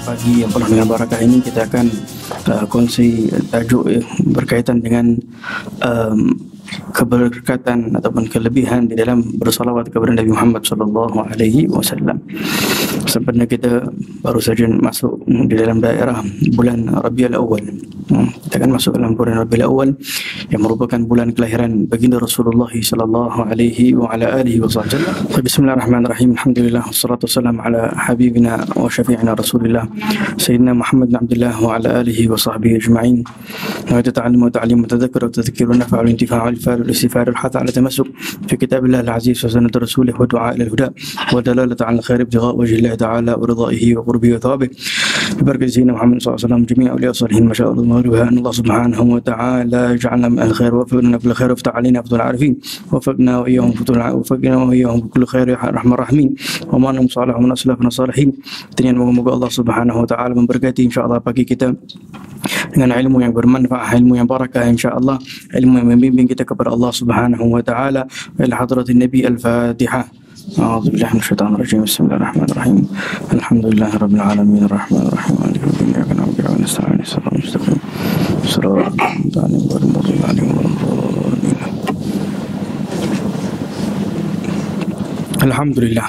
pagi yang penuh dengan barakah ini kita akan kongsi tajuk berkaitan dengan keberkatan ataupun kelebihan di dalam bersalawat kepada Nabi Muhammad SAW. Sebenarnya kita baru saja masuk di dalam daerah bulan Rabiul Awal. Kita akan masuk dalam bulan Rabiul Awal yang merupakan bulan kelahiran baginda Rasulullah SAW. Bismillahirrahmanirrahim. Alhamdulillah wassalatu wassalamu ala habibina wa syafi'ina Rasulillah Sayyidina Muhammad bin Abdullah wa ala alihi wa sahbihi ajma'in. Wa ta'allimu wa ta'limu wa tadhakkaru wa tadhkiru wa nafa'u al-intifa'u wal-fa'al wal-istighfar wal-hath ala tamassuk fi kitabillah al-aziz wa sunnati rasulih wa du'a ila al-huda wa dalalatu ala al-khair ibtigha' wajhi Allah ta'ala wa ridha'ihi wa qurbihi wa thawabih. Bibarakati Sayyidina Muhammad SAW jami'a awliya salihin masyaallah wa Allah subhanahu wa ta'ala ja'alna min al-khair wa fa'alna bil khair wa ta'alina afdal arifin wa fa'alna wa iyyahum kullu khair ya rahman rahimin wa manhum salihun wa salafun salihin. Dengan moga-moga Allah subhanahu wa ta'ala memberkati insyaallah pagi kita dengan ilmu yang bermanfaat, ilmu yang barakah insyaallah, ilmu yang membimbing kita kepada Allah subhanahu wa ta'ala. Ila hadratin Nabi al-Fatihah. A'udzu billahi minasyaitonir rajim. Bismillahirrahmanirrahim. Alhamdulillahirabbil alamin arrahmanir rahim maliki yaumiddin iyyaka na'budu wa nasta'in ihdinas mustaqim shiratal ladzina an'amta 'alaihim. Alhamdulillah.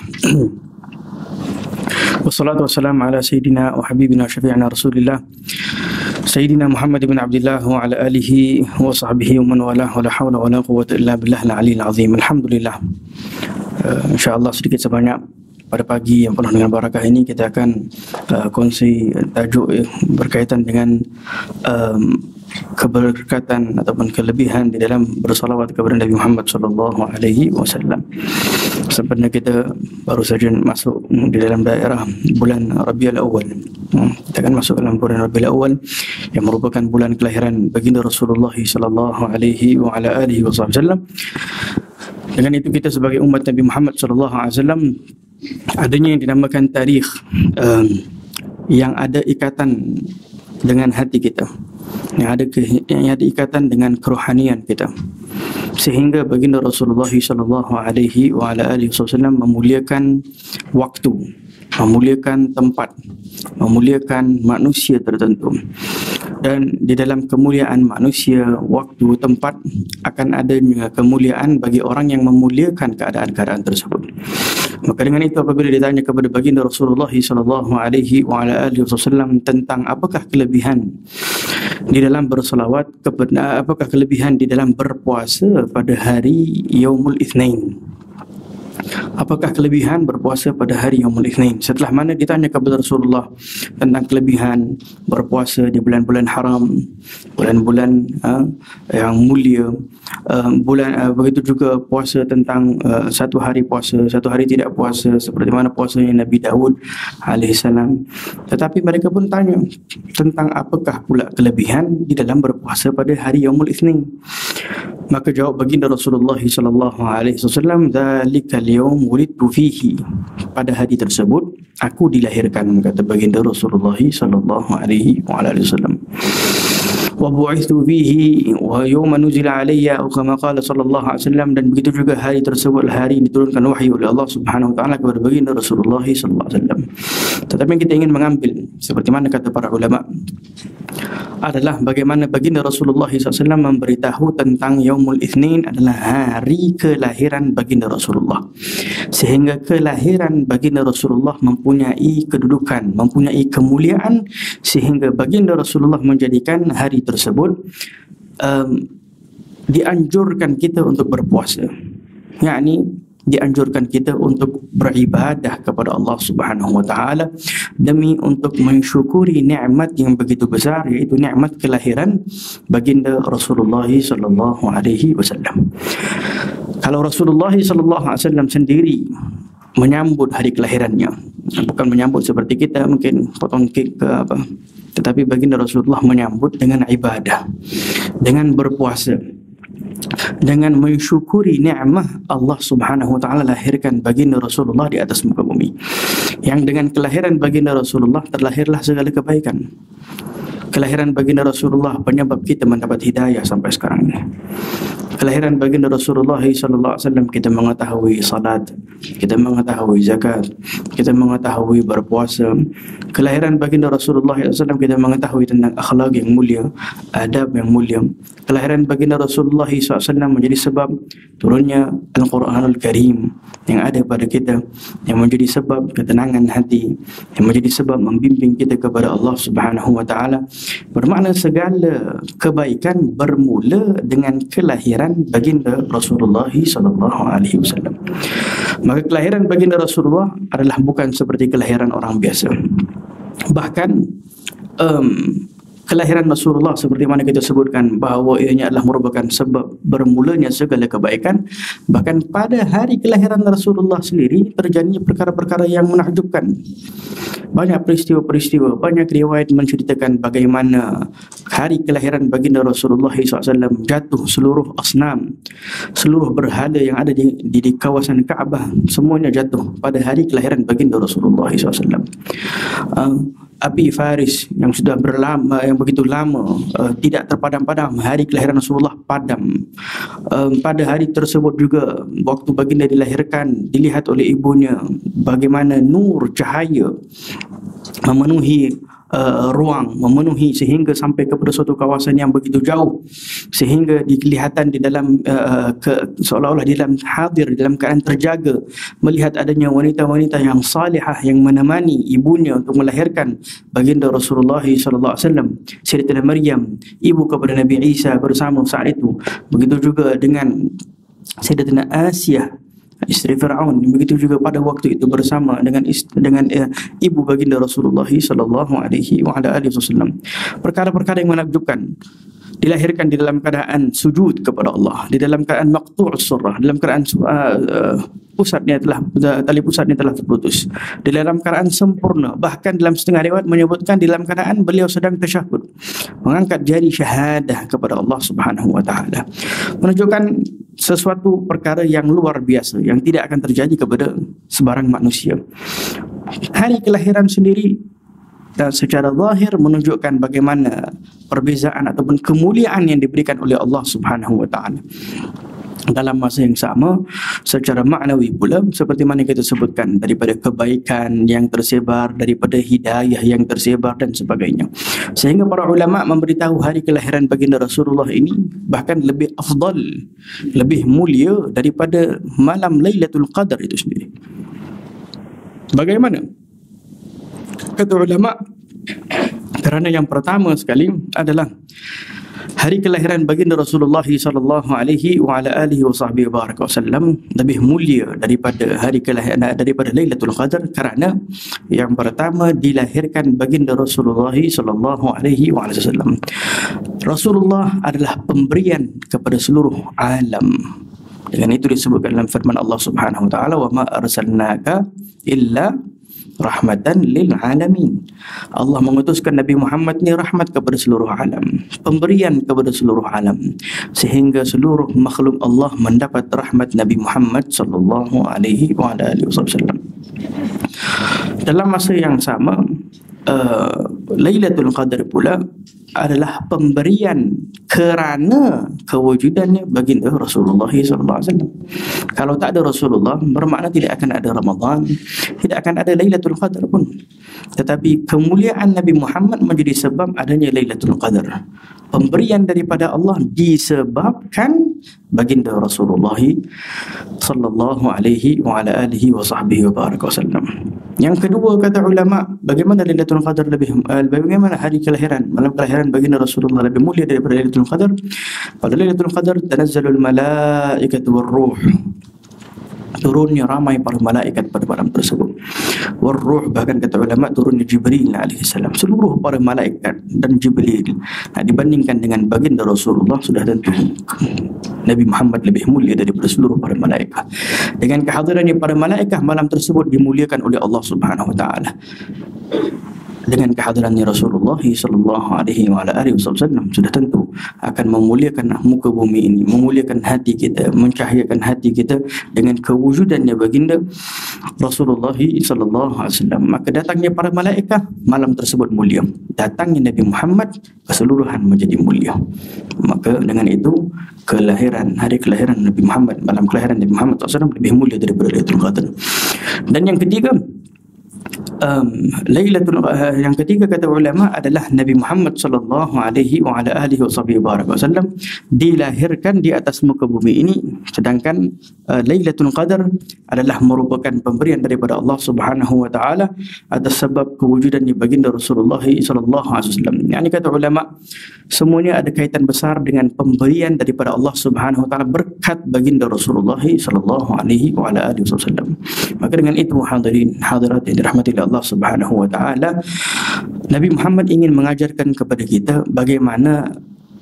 Wassalatu wassalamu ala sayyidina wa habibina syafi'ina Rasulillah Sayyidina Muhammad bin Abdullah wa ala alihi wa sahbihi wa man walah wa la hawla wa la quwwata illa billahil aliyyil azim. Alhamdulillah. InsyaAllah sedikit sebanyak pada pagi yang penuh dengan barakah ini kita akan kongsi tajuk berkaitan dengan keberkatan ataupun kelebihan di dalam bersalawat kepada Nabi Muhammad SAW. Sebenarnya kita baru saja masuk di dalam daerah bulan Rabiul Awal. Kita akan masuk dalam bulan Rabiul Awal yang merupakan bulan kelahiran baginda Rasulullah SAW. Dengan itu kita sebagai umat Nabi Muhammad SAW adanya yang dinamakan tarikh yang ada ikatan dengan hati kita, yang ada ikatan dengan kerohanian kita, sehingga baginda Rasulullah SAW memuliakan waktu, memuliakan tempat, memuliakan manusia tertentu. Dan di dalam kemuliaan manusia, waktu, tempat akan adanya kemuliaan bagi orang yang memuliakan keadaan-keadaan tersebut. Maka dengan itu apabila ditanya kepada baginda Rasulullah SAW tentang apakah kelebihan di dalam berselawat, apakah kelebihan di dalam berpuasa pada hari Yaumul Itsnain, apakah kelebihan berpuasa pada hari Yaumul Itsnain? Setelah mana ditanya kepada Rasulullah tentang kelebihan berpuasa di bulan-bulan haram, bulan-bulan yang mulia, begitu juga puasa tentang satu hari puasa, satu hari tidak puasa, seperti mana puasanya Nabi Daud alaihissalam. Tetapi mereka pun tanya tentang apakah pula kelebihan di dalam berpuasa pada hari Yaumul Itsnain. Maka jawab baginda Rasulullah SAW, "Dzalikal yaum wulidtu fihi." Pada hari tersebut aku dilahirkan, kata baginda Rasulullah SAW. Wa bu'ithu fihi wa yawma nuzila alayya atau kama qala sallallahu alaihi wasallam, dan begitu juga hari tersebut hari diturunkan wahyu oleh Allah Subhanahu wa taala kepada baginda Rasulullah sallallahu alaihi wasallam. Tetapi kita ingin mengambil seperti mana kata para ulama adalah bagaimana baginda Rasulullah SAW memberitahu tentang Yaumul Itsnain adalah hari kelahiran baginda Rasulullah, sehingga kelahiran baginda Rasulullah mempunyai kedudukan, mempunyai kemuliaan, sehingga baginda Rasulullah menjadikan hari tersebut dianjurkan kita untuk berpuasa, yakni dianjurkan kita untuk beribadah kepada Allah Subhanahu wa taala demi untuk mensyukuri nikmat yang begitu besar, yaitu nikmat kelahiran baginda Rasulullah sallallahu alaihi wasallam. Kalau Rasulullah sallallahu alaihi wasallam sendiri menyambut hari kelahirannya, bukan menyambut seperti kita mungkin potong kek ke apa, tetapi baginda Rasulullah menyambut dengan ibadah, dengan berpuasa, dengan mensyukuri nikmat Allah Subhanahu wa taala lahirkan baginda Rasulullah di atas muka bumi. Yang dengan kelahiran baginda Rasulullah terlahirlah segala kebaikan. Kelahiran baginda Rasulullah penyebab kita mendapat hidayah sampai sekarang ini. Kelahiran baginda Rasulullah sallallahu alaihi wasallam, kita mengetahui salat, kita mengetahui zakat, kita mengetahui berpuasa. Kelahiran baginda Rasulullah sallallahu alaihi wasallam, kita mengetahui tentang akhlak yang mulia, adab yang mulia. Kelahiran baginda Rasulullah sallallahu alaihi wasallam menjadi sebab turunnya Al-Quranul Karim yang ada pada kita, yang menjadi sebab ketenangan hati, yang menjadi sebab membimbing kita kepada Allah Subhanahu wa taala. Bermakna segala kebaikan bermula dengan kelahiran baginda Rasulullah sallallahu alaihi wasallam. Maka kelahiran baginda Rasulullah adalah bukan seperti kelahiran orang biasa. Bahkan kelahiran Rasulullah seperti mana kita sebutkan bahawa ianya adalah merupakan sebab bermulanya segala kebaikan. Bahkan pada hari kelahiran Rasulullah sendiri terjadi perkara-perkara yang menakjubkan. Banyak peristiwa-peristiwa, banyak riwayat menceritakan bagaimana hari kelahiran baginda Rasulullah SAW jatuh seluruh asnam, seluruh berhala yang ada di kawasan Kaabah, semuanya jatuh pada hari kelahiran baginda Rasulullah SAW. Api Faris yang sudah berlama, yang begitu lama tidak terpadam-padam, hari kelahiran Rasulullah padam. Pada hari tersebut juga, waktu baginda dilahirkan, dilihat oleh ibunya bagaimana nur cahaya memenuhi ruang, memenuhi sehingga sampai kepada suatu kawasan yang begitu jauh, sehingga kelihatan di dalam seolah-olah di dalam hadir, di dalam keadaan terjaga, melihat adanya wanita-wanita yang salihah yang menemani ibunya untuk melahirkan baginda Rasulullah sallallahu alaihi wasallam. Sayyidatina Maryam, ibu kepada Nabi Isa bersama saat itu. Begitu juga dengan Sayyidatina Asiyah, isteri Fir'aun, begitu juga pada waktu itu bersama dengan ibu baginda Rasulullah sallallahu alaihi wasallam. Perkara-perkara yang menakjubkan, dilahirkan di dalam keadaan sujud kepada Allah, di dalam keadaan maqtu'us surrah, dalam keadaan tali pusatnya telah terputus, di dalam keadaan sempurna. Bahkan dalam setengah riwayat menyebutkan di dalam keadaan beliau sedang tasyahud, mengangkat jari syahadah kepada Allah Subhanahu wa taala, menunjukkan sesuatu perkara yang luar biasa yang tidak akan terjadi kepada sebarang manusia. Hari kelahiran sendiri dan secara zahir menunjukkan bagaimana perbezaan ataupun kemuliaan yang diberikan oleh Allah Subhanahu wa taala. Dalam masa yang sama, secara maknawi pula, seperti mana kita sebutkan, daripada kebaikan yang tersebar, daripada hidayah yang tersebar dan sebagainya. Sehingga para ulama memberitahu hari kelahiran baginda Rasulullah ini bahkan lebih afdal, lebih mulia daripada malam Lailatul Qadar itu sendiri. Bagaimana? Kata ulama, kerana yang pertama sekali adalah hari kelahiran baginda Rasulullah sallallahu alaihi wasallam lebih mulia daripada hari kelahiran, daripada Lailatul Qadar, kerana yang pertama dilahirkan baginda Rasulullah sallallahu alaihi wasallam. Rasulullah adalah pemberian kepada seluruh alam. Dengan itu disebutkan dalam firman Allah Subhanahu wa taala, "Wa ma arsalnaka illa rahmatan lil alamin." Allah mengutuskan Nabi Muhammad ni rahmat kepada seluruh alam, pemberian kepada seluruh alam, sehingga seluruh makhluk Allah mendapat rahmat Nabi Muhammad sallallahu alaihi wasallam. Dalam masa yang sama, Lailatul Qadar pula adalah pemberian kerana kewujudannya baginda Rasulullah sallallahu alaihi wasallam. Kalau tak ada Rasulullah, bermakna tidak akan ada Ramadan, tidak akan ada Lailatul Qadar pun. Tetapi kemuliaan Nabi Muhammad menjadi sebab adanya Lailatul Qadar. Pemberian daripada Allah disebabkan baginda Rasulullah sallallahu alaihi wasallam. Yang kedua, kata ulama, bagaimana Lailatul Qadar bagaimana hari kelahiran, malam kelahiran baginda Rasulullah lebih mulia daripada Lailatul Qadar? Pada Lailatul Qadar tanazzalul malaikatu warruh, turunnya ramai para malaikat pada malam tersebut. Warruh, bahkan kata ulama turunnya Jibril alaihissalam, seluruh para malaikat dan Jibril. Dibandingkan dengan baginda Rasulullah, sudah tentu Nabi Muhammad lebih mulia daripada seluruh para malaikat. Dengan kehadirannya para malaikat, malam tersebut dimuliakan oleh Allah Subhanahu wa taala. dengan kehadiran Rasulullah sallallahu alaihi wasallam sudah tentu akan memuliakan muka bumi ini, memuliakan hati kita, mencahayakan hati kita dengan kewujudannya baginda Rasulullah sallallahu alaihi wasallam. Maka datangnya para malaikat, malam tersebut mulia. Datangnya Nabi Muhammad, keseluruhan menjadi mulia. Maka dengan itu hari kelahiran Nabi Muhammad, malam kelahiran Nabi Muhammad SAW lebih mulia daripada Lailatul Qadar. Dan yang ketiga, yang ketiga kata ulama adalah Nabi Muhammad sallallahu alaihi wasallam dilahirkan di atas muka bumi ini, sedangkan Lailatul Qadar adalah merupakan pemberian daripada Allah Subhanahu wa taala atas sebab kewujudan baginda Rasulullah sallallahu alaihi wasallam. Yani kata ulama, semuanya ada kaitan besar dengan pemberian daripada Allah Subhanahu wa taala berkat baginda Rasulullah sallallahu alaihi wasallam. Maka dengan itu hadirin hadirat yang dirahmati Allah Subhanahu wa taala, Nabi Muhammad ingin mengajarkan kepada kita bagaimana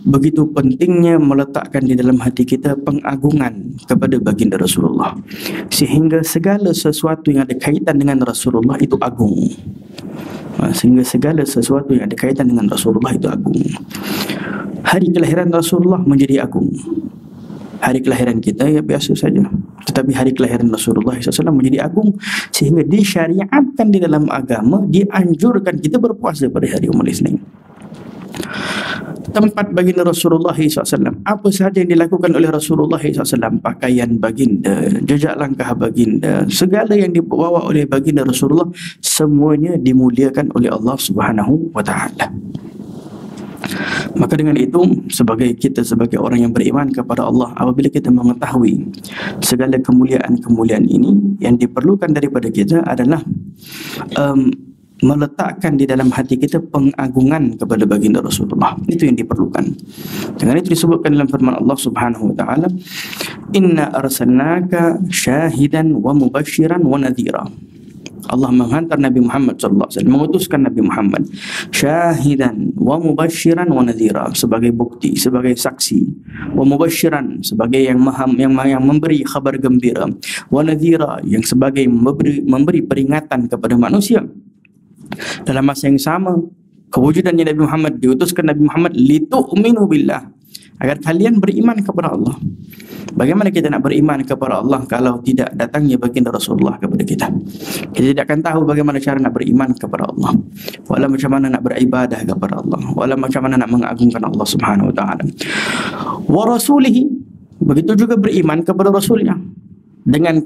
begitu pentingnya meletakkan di dalam hati kita pengagungan kepada baginda Rasulullah, sehingga segala sesuatu yang ada kaitan dengan Rasulullah itu agung. Sehingga segala sesuatu yang ada kaitan dengan Rasulullah itu agung. Hari kelahiran Rasulullah menjadi agung. Hari kelahiran kita ya biasa saja, tetapi hari kelahiran Rasulullah SAW menjadi agung, sehingga disyariatkan di dalam agama, dianjurkan kita berpuasa pada hari Isnin. Tempat baginda Rasulullah SAW, apa sahaja yang dilakukan oleh Rasulullah SAW, pakaian baginda, jejak langkah baginda, segala yang dibawa oleh baginda Rasulullah, semuanya dimuliakan oleh Allah Subhanahu wa taala. Maka dengan itu, sebagai orang yang beriman kepada Allah, apabila kita mengetahui segala kemuliaan-kemuliaan ini, yang diperlukan daripada kita adalah meletakkan di dalam hati kita pengagungan kepada baginda Rasulullah. Itu yang diperlukan. Dengan itu disebutkan dalam firman Allah Subhanahu wa taala, "Inna arsalnaka syahidan wa mubasyiran wa nadhira." Allah menghantar Nabi Muhammad sallallahu alaihi wasallam, mengutuskan Nabi Muhammad syahidan wa mubasyiran wa nadhira, sebagai bukti, sebagai saksi, wa mubasyiran sebagai yang memberi khabar gembira, wa nadhira yang sebagai memberi peringatan kepada manusia. Dalam masa yang sama, kewujudannya Nabi Muhammad, diutuskan Nabi Muhammad litu'minu billah, agar kalian beriman kepada Allah. Bagaimana kita nak beriman kepada Allah kalau tidak datangnya baginda Rasulullah kepada kita? Kita tidak akan tahu bagaimana cara nak beriman kepada Allah, wala macam mana nak beribadah kepada Allah, wala macam mana nak mengagungkan Allah Subhanahu wa taala. Wa rasulihi, begitu juga beriman kepada Rasulnya. Dengan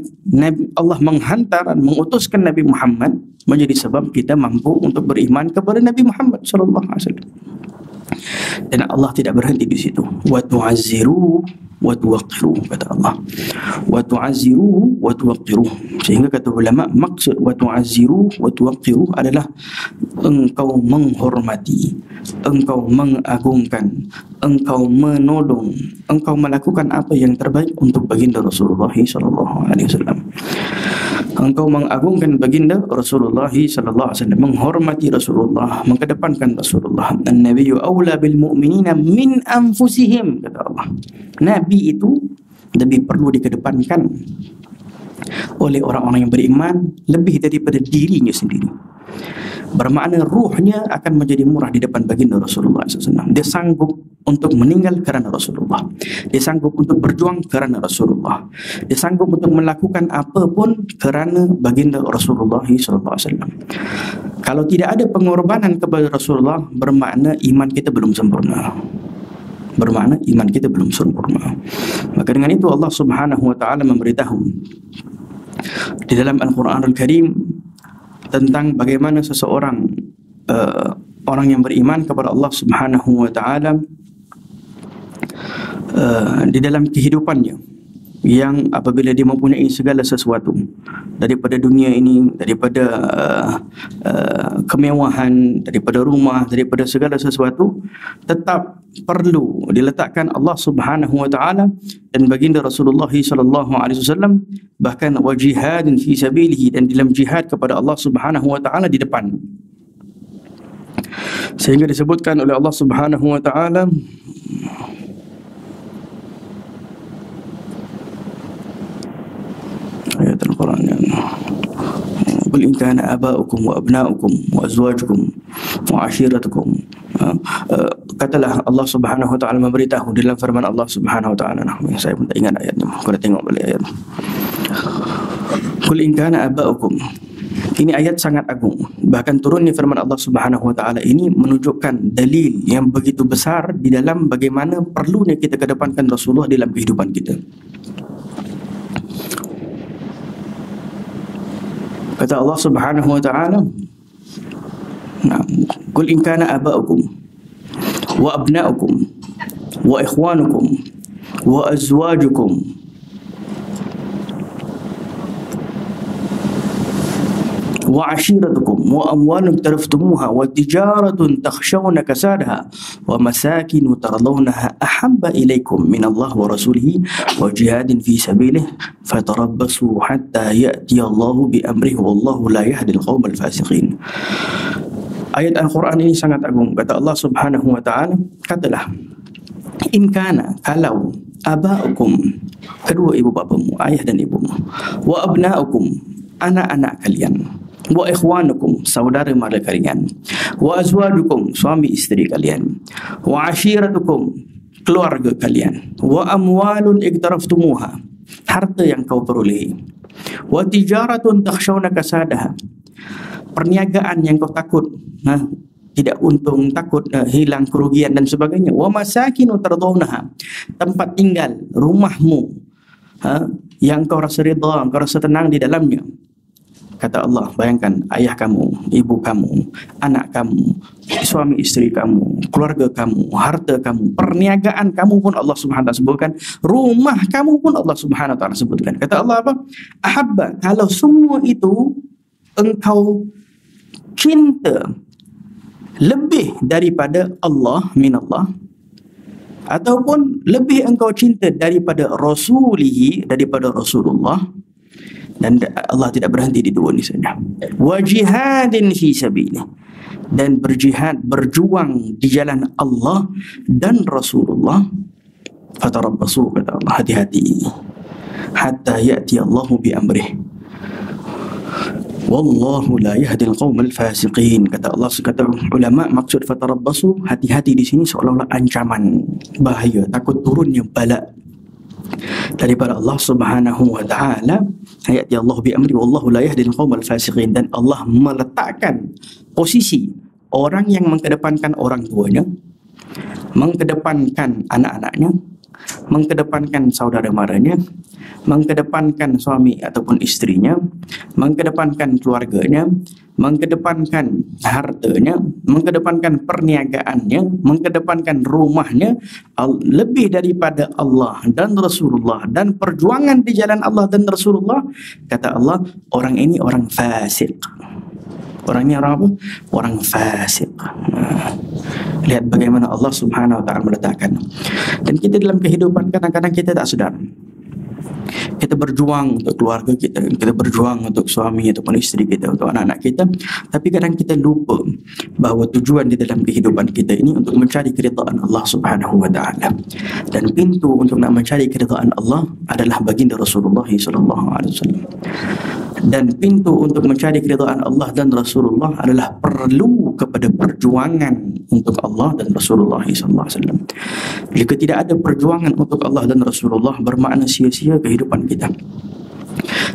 Allah menghantar dan mengutuskan Nabi Muhammad, menjadi sebab kita mampu untuk beriman kepada Nabi Muhammad sallallahu alaihi wasallam. Dan Allah tidak berhenti di situ. Wa tu'azziru wa tuwaqqiru, kata Allah. Wa tu'azziru wa tuwaqqiru. Sehingga kata ulama, maksud wa tu'azziru wa tuwaqqiru adalah engkau menghormati, engkau mengagungkan, engkau menolong, engkau melakukan apa yang terbaik untuk baginda Rasulullah sallallahu alaihi wasallam. Engkau mengagungkan baginda Rasulullah sallallahu alaihi wasallam, menghormati Rasulullah, mengedepankan Rasulullah. An-nabiyyu aula bil mu'minina min anfusihim, kata Allah. Nabi itu lebih perlu dikedepankan oleh orang-orang yang beriman lebih daripada dirinya sendiri. Bermakna ruhnya akan menjadi murah di depan baginda Rasulullah SAW. Dia sanggup untuk meninggal kerana Rasulullah. Dia sanggup untuk berjuang kerana Rasulullah. Dia sanggup untuk melakukan apapun kerana baginda Rasulullah SAW. Kalau tidak ada pengorbanan kepada Rasulullah, bermakna iman kita belum sempurna. Maka dengan itu Allah Subhanahu wa taala memberitahu di dalam Al-Quran Al-Karim tentang bagaimana seseorang orang yang beriman kepada Allah Subhanahu wa taala di dalam kehidupannya, yang apabila dia mempunyai segala sesuatu daripada dunia ini, daripada kemewahan, daripada rumah, daripada segala sesuatu, tetap perlu diletakkan Allah Subhanahu wa taala dan baginda Rasulullah sallallahu alaihi wasallam, bahkan wa jihadin fi sabilihi, dan dalam jihad kepada Allah Subhanahu wa taala di depan. Sehingga disebutkan oleh Allah Subhanahu wa taala, ayat Al-Quran, qul in kana aba'ukum wa abna'ukum wa azwajukum wa ashiratukum. Katalah Allah Subhanahu wa taala memberitahu dalam firman Allah Subhanahu wa taala. Saya pun tak ingat ayatnya. Kena tengok balik ayat. Qul in kana aba'ukum. Ini ayat sangat agung. Bahkan turunnya firman Allah Subhanahu wa taala ini menunjukkan dalil yang begitu besar di dalam bagaimana perlunya kita kedepankan Rasulullah dalam kehidupan kita. Kata Allah Subhanahu wa taala, "Qul in kana aba'ukum wa abna'ukum wa ikhwanukum wa azwajukum wa ashiratukum wa amwalun taraftumuha wa tijaratun takhshawna kasadaha wa masakinu tardawnaha ahabba ilaikum min Allah wa rasulihi wa jihadin fi sabilihi fatarabbasu hatta ya'ti Allahu bi amrihi wallahu la yahdil qaumal fasiqin." Ayat Al-Quran ini sangat agung. Kata Allah Subhanahu wa taala, katalah, in kana, kalau aba'ukum, kedua ibu bapamu, ayah dan ibumu, wa abna'ukum, anak-anak kalian, wa ikhwanukum, saudara mara kalian, wa azwajukum, suami isteri kalian, wa ashiratukum, keluarga kalian, wa amwalun iktaraftumuha, harta yang kau perolehi, wa tijaratun takhshawna kasadaha, perniagaan yang kau takut tidak untung, takut hilang kerugian dan sebagainya, wa masakinu tardawnaha, tempat tinggal, rumahmu yang kau rasa redha, kau rasa tenang di dalamnya. Kata Allah, bayangkan ayah kamu, ibu kamu, anak kamu, suami isteri kamu, keluarga kamu, harta kamu, perniagaan kamu pun Allah Subhanahu wa taala sebutkan, rumah kamu pun Allah Subhanahu wa taala sebutkan. Kata Allah apa? Ahabba, kalau semua itu engkau cinta lebih daripada Allah, minallah, ataupun lebih engkau cinta daripada Rasulihi, daripada Rasulullah, dan Allah tidak berhenti di dua ni saja, wa jihadin fi sabilih, dan berjihad, berjuang di jalan Allah dan Rasulullah, fatarabbasu, kata Allah, hati-hati, hatta ya'ti Allahu bi amrih wallahu la yahdil qaumal fasiqin. Kata Allah, kata ulama, maksud fatarabbasu, hati-hati di sini seolah-olah ancaman bahaya, takut turunnya bala daripada Allah Subhanahu wa taala. Ayat ya Allah bi amri wallahu la yahdil qaumal fasiqin, dan Allah meletakkan posisi orang yang mengkedepankan orang tuanya, mengkedepankan anak-anaknya, mengkedepankan saudara maranya, mengkedepankan suami ataupun istrinya, mengkedepankan keluarganya, mengkedepankan hartanya, mengkedepankan perniagaannya, mengkedepankan rumahnya, lebih daripada Allah dan Rasulullah dan perjuangan di jalan Allah dan Rasulullah. Kata Allah, orang ini orang fasik. Orangnya orang apa? Orang fasik. Lihat bagaimana Allah Subhanahu wa taala meletakkan. Dan kita dalam kehidupan kadang-kadang kita tak sedar. Kita berjuang untuk keluarga kita, kita berjuang untuk suami ataupun isteri kita, untuk anak-anak kita, tapi kadang kita lupa bahawa tujuan di dalam kehidupan kita ini untuk mencari keridhaan Allah Subhanahu wa taala. Dan pintu untuk nak mencari keridhaan Allah adalah baginda Rasulullah sallallahu alaihi wasallam. Dan pintu untuk mencari keridhaan Allah dan Rasulullah adalah perlu kepada perjuangan untuk Allah dan Rasulullah sallallahu alaihi wasallam. Jika tidak ada perjuangan untuk Allah dan Rasulullah, bermakna sia-sia kehidupan kita.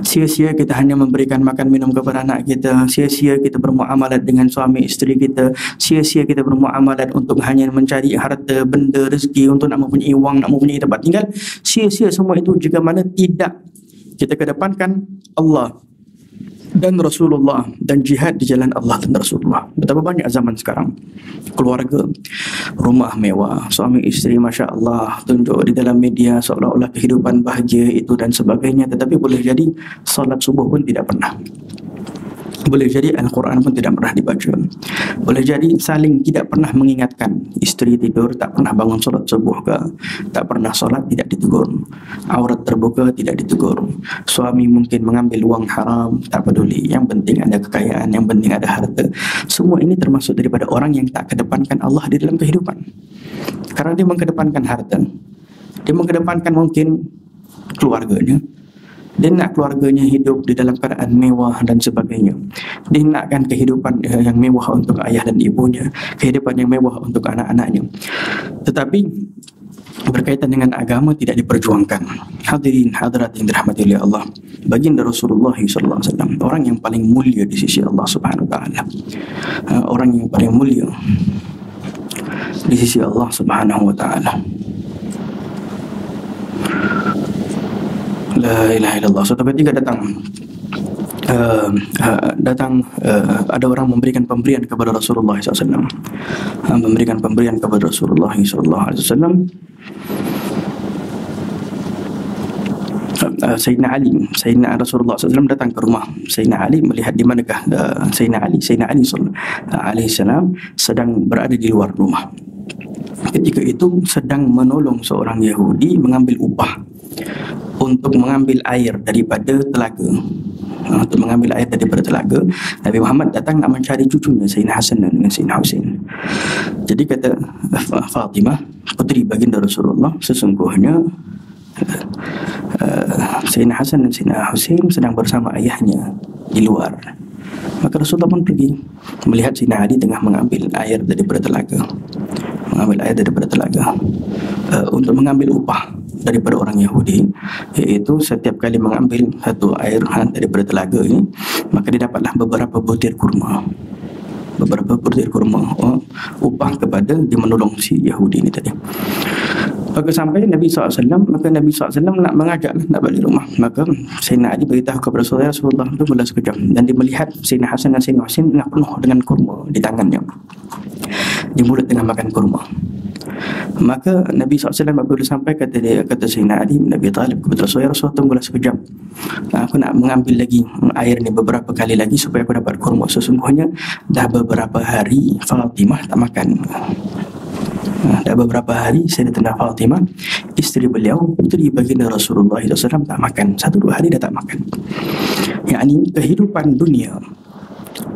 Sia-sia kita hanya memberikan makan minum kepada anak kita, sia-sia kita bermuamalat dengan suami isteri kita, sia-sia kita bermuamalat untuk hanya mencari harta, benda, rezeki, untuk nak mempunyai wang, nak mempunyai tempat tinggal. Sia-sia semua itu jika mana tidak kita kedepankan Allah dan Rasulullah dan jihad di jalan Allah dan Rasulullah. Betapa banyak zaman sekarang, keluarga, rumah mewah, suami isteri Masya Allah tunjuk di dalam media seolah-olah kehidupan bahagia itu dan sebagainya, tetapi boleh jadi salat subuh pun tidak pernah, boleh jadi Al-Quran pun tidak pernah dibaca, boleh jadi saling tidak pernah mengingatkan. Isteri tidur tak pernah bangun solat subuh ke, tak pernah solat tidak ditegur, aurat terbuka tidak ditegur, suami mungkin mengambil wang haram tak peduli, yang penting ada kekayaan, yang penting ada harta. Semua ini termasuk daripada orang yang tak kedepankan Allah di dalam kehidupan, karena dia mengkedepankan harta, dia mengkedepankan mungkin keluarganya, Dia nak keluarganya hidup di dalam keadaan mewah dan sebagainya. Dia nakkan kehidupan yang mewah untuk ayah dan ibunya, kehidupan yang mewah untuk anak-anaknya. Tetapi berkaitan dengan agama tidak diperjuangkan. Hadirin hadirat yang dirahmati oleh Allah, baginda Rasulullah SAW, orang yang paling mulia di sisi Allah Subhanahu wa taala. Orang yang paling mulia di sisi Allah Subhanahu wa taala. La ilaha illallah. Suatu ketika ada orang memberikan pemberian kepada Rasulullah SAW, memberikan pemberian kepada Rasulullah SAW. Sayyidina Rasulullah SAW datang ke rumah Sayyidina Ali, melihat di manakah Sayyidina Ali alaihissalam sedang berada di luar rumah. Ketika itu sedang menolong seorang Yahudi mengambil upah untuk mengambil air daripada telaga. Untuk mengambil air daripada telaga, Nabi Muhammad datang nak mencari cucunya Sayyidina Hasan dengan Sayyidina Husain. Jadi kata Fatimah, puteri baginda Rasulullah, sesungguhnya Sayyidina Hasan dan Sayyidina Husain sedang bersama ayahnya di luar. Maka Rasulullah pun pergi melihat Sayyidina Ali tengah mengambil air daripada telaga, untuk mengambil upah daripada orang Yahudi, iaitu setiap kali mengambil satu air daripada telaga ini, maka dia dapatlah beberapa butir kurma, upah kepada dia menolong si Yahudi ini tadi. Maka sampai Nabi SAW, nak mengajaklah nak balik rumah. Maka Sayyidina Ali beritahu kepada Rasulullah, tunggulah sekejap. Dan dia melihat Sayyidina Hasan dan Sayyidina Husain tengah penuh dengan kurma di tangannya, di mulut tengah makan kurma. Maka Nabi SAW apabila sampai, kata Sayyidina Ali bin Abi Talib kepada Rasulullah, tunggulah sekejap, aku nak mengambil lagi air ni beberapa kali lagi supaya aku dapat kurma. Sesungguhnya dah beberapa hari Fatimah tak makan. Dah beberapa hari Sayyidatina Fatimah, isteri beliau, puteri baginda Rasulullah SAW, tak makan. 1-2 hari dah tak makan. Yakni kehidupan dunia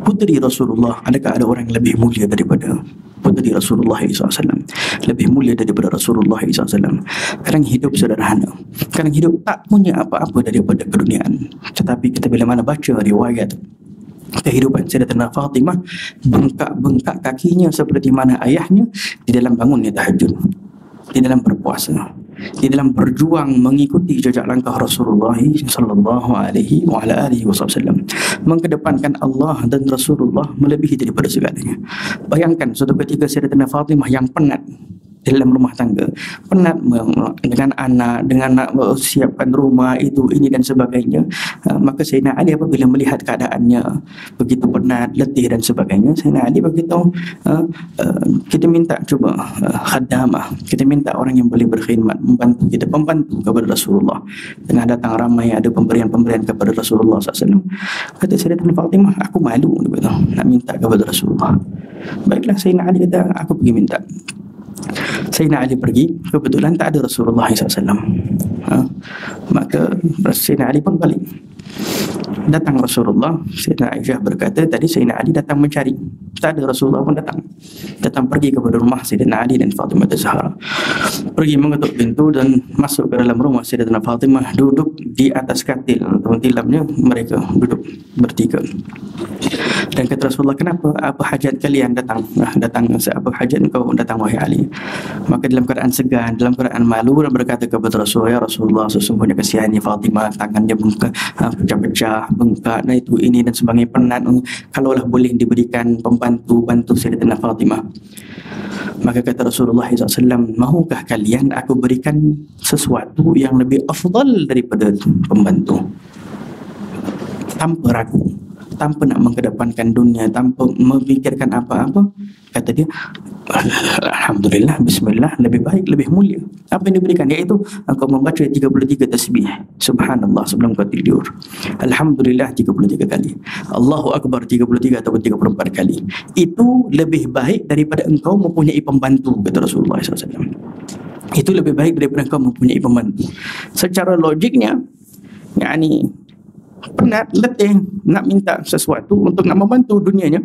puteri Rasulullah, adakah ada orang yang lebih mulia daripada puteri Rasulullah SAW? Lebih mulia daripada Rasulullah SAW. Kadang hidup sederhana, kadang hidup tak punya apa-apa daripada keduniaan. Tetapi kita bila mana baca riwayat kehidupan Sayyidatina Fatimah, bengkak-bengkak kakinya seperti mana ayahnya di dalam bangunnya tahajud, di dalam berpuasa, di dalam berjuang mengikuti jejak langkah Rasulullah sallallahu alaihi wasallam, mengedepankan Allah dan Rasulullah melebihi daripada segalanya. Bayangkan suatu ketika Sayyidatina Fatimah yang penat dalam rumah tangga, penat dengan anak, dengan nak siapkan rumah itu ini dan sebagainya, maka Sayyidina Ali apabila melihat keadaannya begitu penat, letih dan sebagainya, Sayyidina Ali beritahu, kita minta cuba khadamah, kita minta orang yang boleh berkhidmat, membantu kita, pembantu kepada Rasulullah. Tengah datang ramai ada pemberian-pemberian kepada Rasulullah SAW. Kata Sayyidatina Fatimah, aku malu nak minta kepada Rasulullah. Baiklah, Sayyidina Ali kata, aku pergi minta. Sayyidina Ali pergi, kebetulan tak ada Rasulullah SAW. Maka Sayyidina Ali pun balik. Datang Rasulullah, Sayyidina Aisyah berkata, tadi Sayyidina Ali datang mencari, tak ada Rasulullah pun datang pergi kepada rumah Sayyidina Ali dan Fatimah Az-Zahra. Pergi mengetuk pintu dan masuk ke dalam rumah Sayyidina Fatimah, duduk di atas katil, teman tilamnya mereka duduk bertiga. Dan kata Rasulullah, kenapa? Apa hajat kalian datang? Apa hajat kau datang wahai Ali? Maka dalam keadaan segan, dalam keadaan malu, dan berkata kepada Rasulullah, ya Rasulullah, sesungguhnya kesiannya Fatimah, tangannya pecah-pecah, bengkak, dan itu ini dan sebagainya, penat. Kalaulah boleh diberikan bantu Sayyidatina Fatimah. Maka kata Rasulullah SAW, mahukah kalian aku berikan sesuatu yang lebih afdal daripada pembantu? Tanpa ragu, tanpa nak mengedepankan dunia, tanpa memikirkan apa-apa, kata dia, alhamdulillah, bismillah, lebih baik, lebih mulia. Apa yang diberikan? Iaitu engkau membaca 33 tasbih subhanallah sebelum kau tidur, alhamdulillah 33 kali, Allahu Akbar 33 atau 34 kali. Itu lebih baik daripada engkau mempunyai pembantu, kata Rasulullah SAW. Itu lebih baik daripada engkau mempunyai pembantu. Secara logiknya, yakni penat, letih, nak minta sesuatu untuk nak membantu dunianya,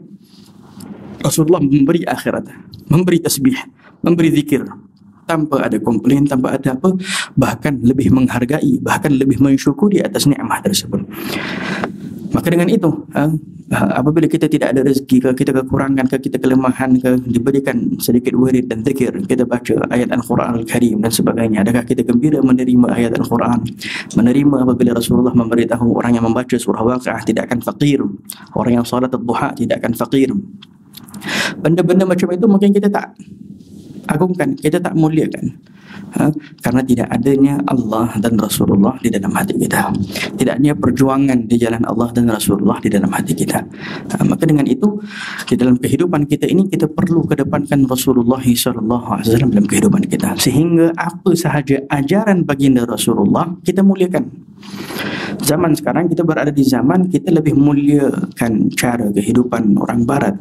Rasulullah memberi akhirat, memberi tasbih, memberi zikir, tanpa ada komplain, tanpa ada apa, bahkan lebih menghargai, bahkan lebih mensyukuri atas nikmat tersebut. Maka dengan itu, apabila kita tidak ada rezeki ke, kita kekurangan ke, kita kelemahan ke, diberikan sedikit wirid dan zikir, kita baca ayat Al-Quran Al-Karim dan sebagainya, adakah kita gembira menerima ayat Al-Quran, menerima apabila Rasulullah memberitahu orang yang membaca surah Waqiah tidak akan fakir, orang yang salat ad-duha tidak akan fakir. Benda-benda macam itu mungkin kita tak agungkan, kita tak muliakan, karena tidak adanya Allah dan Rasulullah di dalam hati kita, tidak adanya perjuangan di jalan Allah dan Rasulullah di dalam hati kita. Maka dengan itu, di dalam kehidupan kita ini, kita perlu kedepankan Rasulullah SAW dalam kehidupan kita, sehingga apa sahaja ajaran baginda Rasulullah kita muliakan. Zaman sekarang kita berada di zaman kita lebih muliakan cara kehidupan orang barat,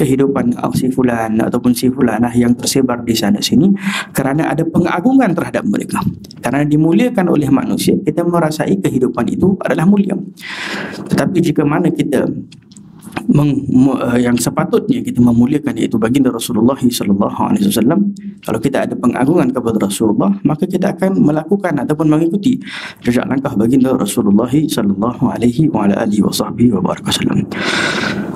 kehidupan si fulan ataupun si fulanah yang tersebar di sana sini, kerana ada pengagungan terhadap mereka. Karena dimuliakan oleh manusia, kita merasai kehidupan itu adalah mulia. Tetapi jika mana kita yang sepatutnya kita memuliakan, iaitu baginda Rasulullah SAW, kalau kita ada pengagungan kepada Rasulullah, maka kita akan melakukan ataupun mengikuti jejak langkah baginda Rasulullah SAW.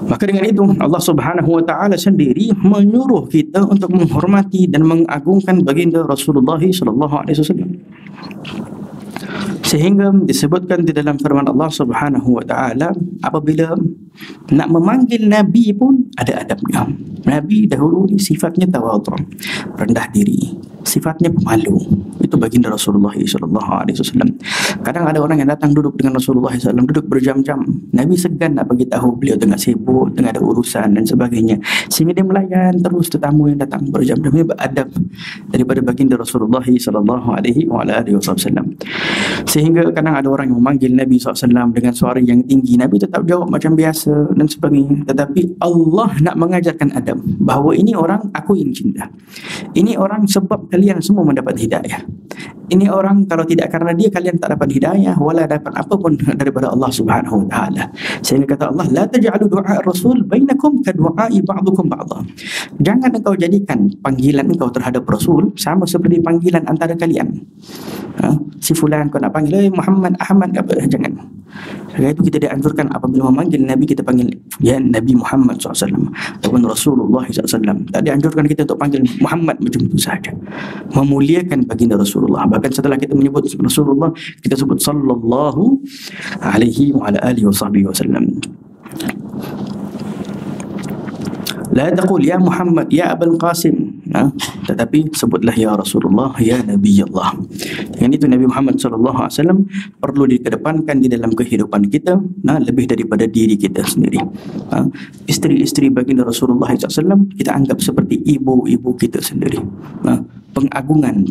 Maka dengan itu, Allah Subhanahu Wa Taala sendiri menyuruh kita untuk menghormati dan mengagungkan baginda Rasulullah SAW. Sehingga disebutkan di dalam firman Allah Subhanahu Wa Taala, apabila nak memanggil Nabi pun ada adabnya. Nabi dahulu ni sifatnya tawadhu, rendah diri, sifatnya pemalu. Itu baginda Rasulullah SAW. Kadang ada orang yang datang duduk dengan Rasulullah SAW, duduk berjam-jam. Nabi segan nak bagi tahu beliau tengah sibuk, tengah ada urusan dan sebagainya, sehingga dia melayan terus tetamu yang datang berjam-jam. Dia beradab daripada baginda Rasulullah SAW. Sehingga kadang ada orang yang memanggil Nabi SAW dengan suara yang tinggi, Nabi tetap jawab macam biasa dan sebagainya. Tetapi Allah nak mengajarkan adab, bahawa ini orang aku ingin cinta, ini orang sebab kalian semua mendapat hidayah, ini orang kalau tidak karena dia kalian tak dapat hidayah wala dapat apa pun daripada Allah Subhanahu Wa Taala. Sehingga kata Allah, la taj'alu du'a rasul bainakum ka du'a'i ba'dukum ba'dha. Jangan engkau jadikan panggilan engkau terhadap Rasul sama seperti panggilan antara kalian. Si fulan kau nak panggil Muhammad, Ahmad, apa, jangan. Sebab itu kita dianjurkan apabila memanggil Nabi, kita panggil ya Nabi Muhammad SAW ataupun Rasulullah SAW. Tak dianjurkan kita untuk panggil Muhammad macam itu sahaja. Memuliakan baginda Rasulullah. Bahkan setelah kita menyebut Rasulullah, kita sebut sallallahu alaihi wa ala alihi wasallam. La taqul ya Muhammad ya Abul Qasim, tetapi sebutlah ya Rasulullah, ya Nabi Allah. Dengan itu Nabi Muhammad SAW perlu dikedepankan di dalam kehidupan kita, lebih daripada diri kita sendiri. Isteri-isteri baginda Rasulullah SAW kita anggap seperti ibu-ibu kita sendiri. Pengagungan,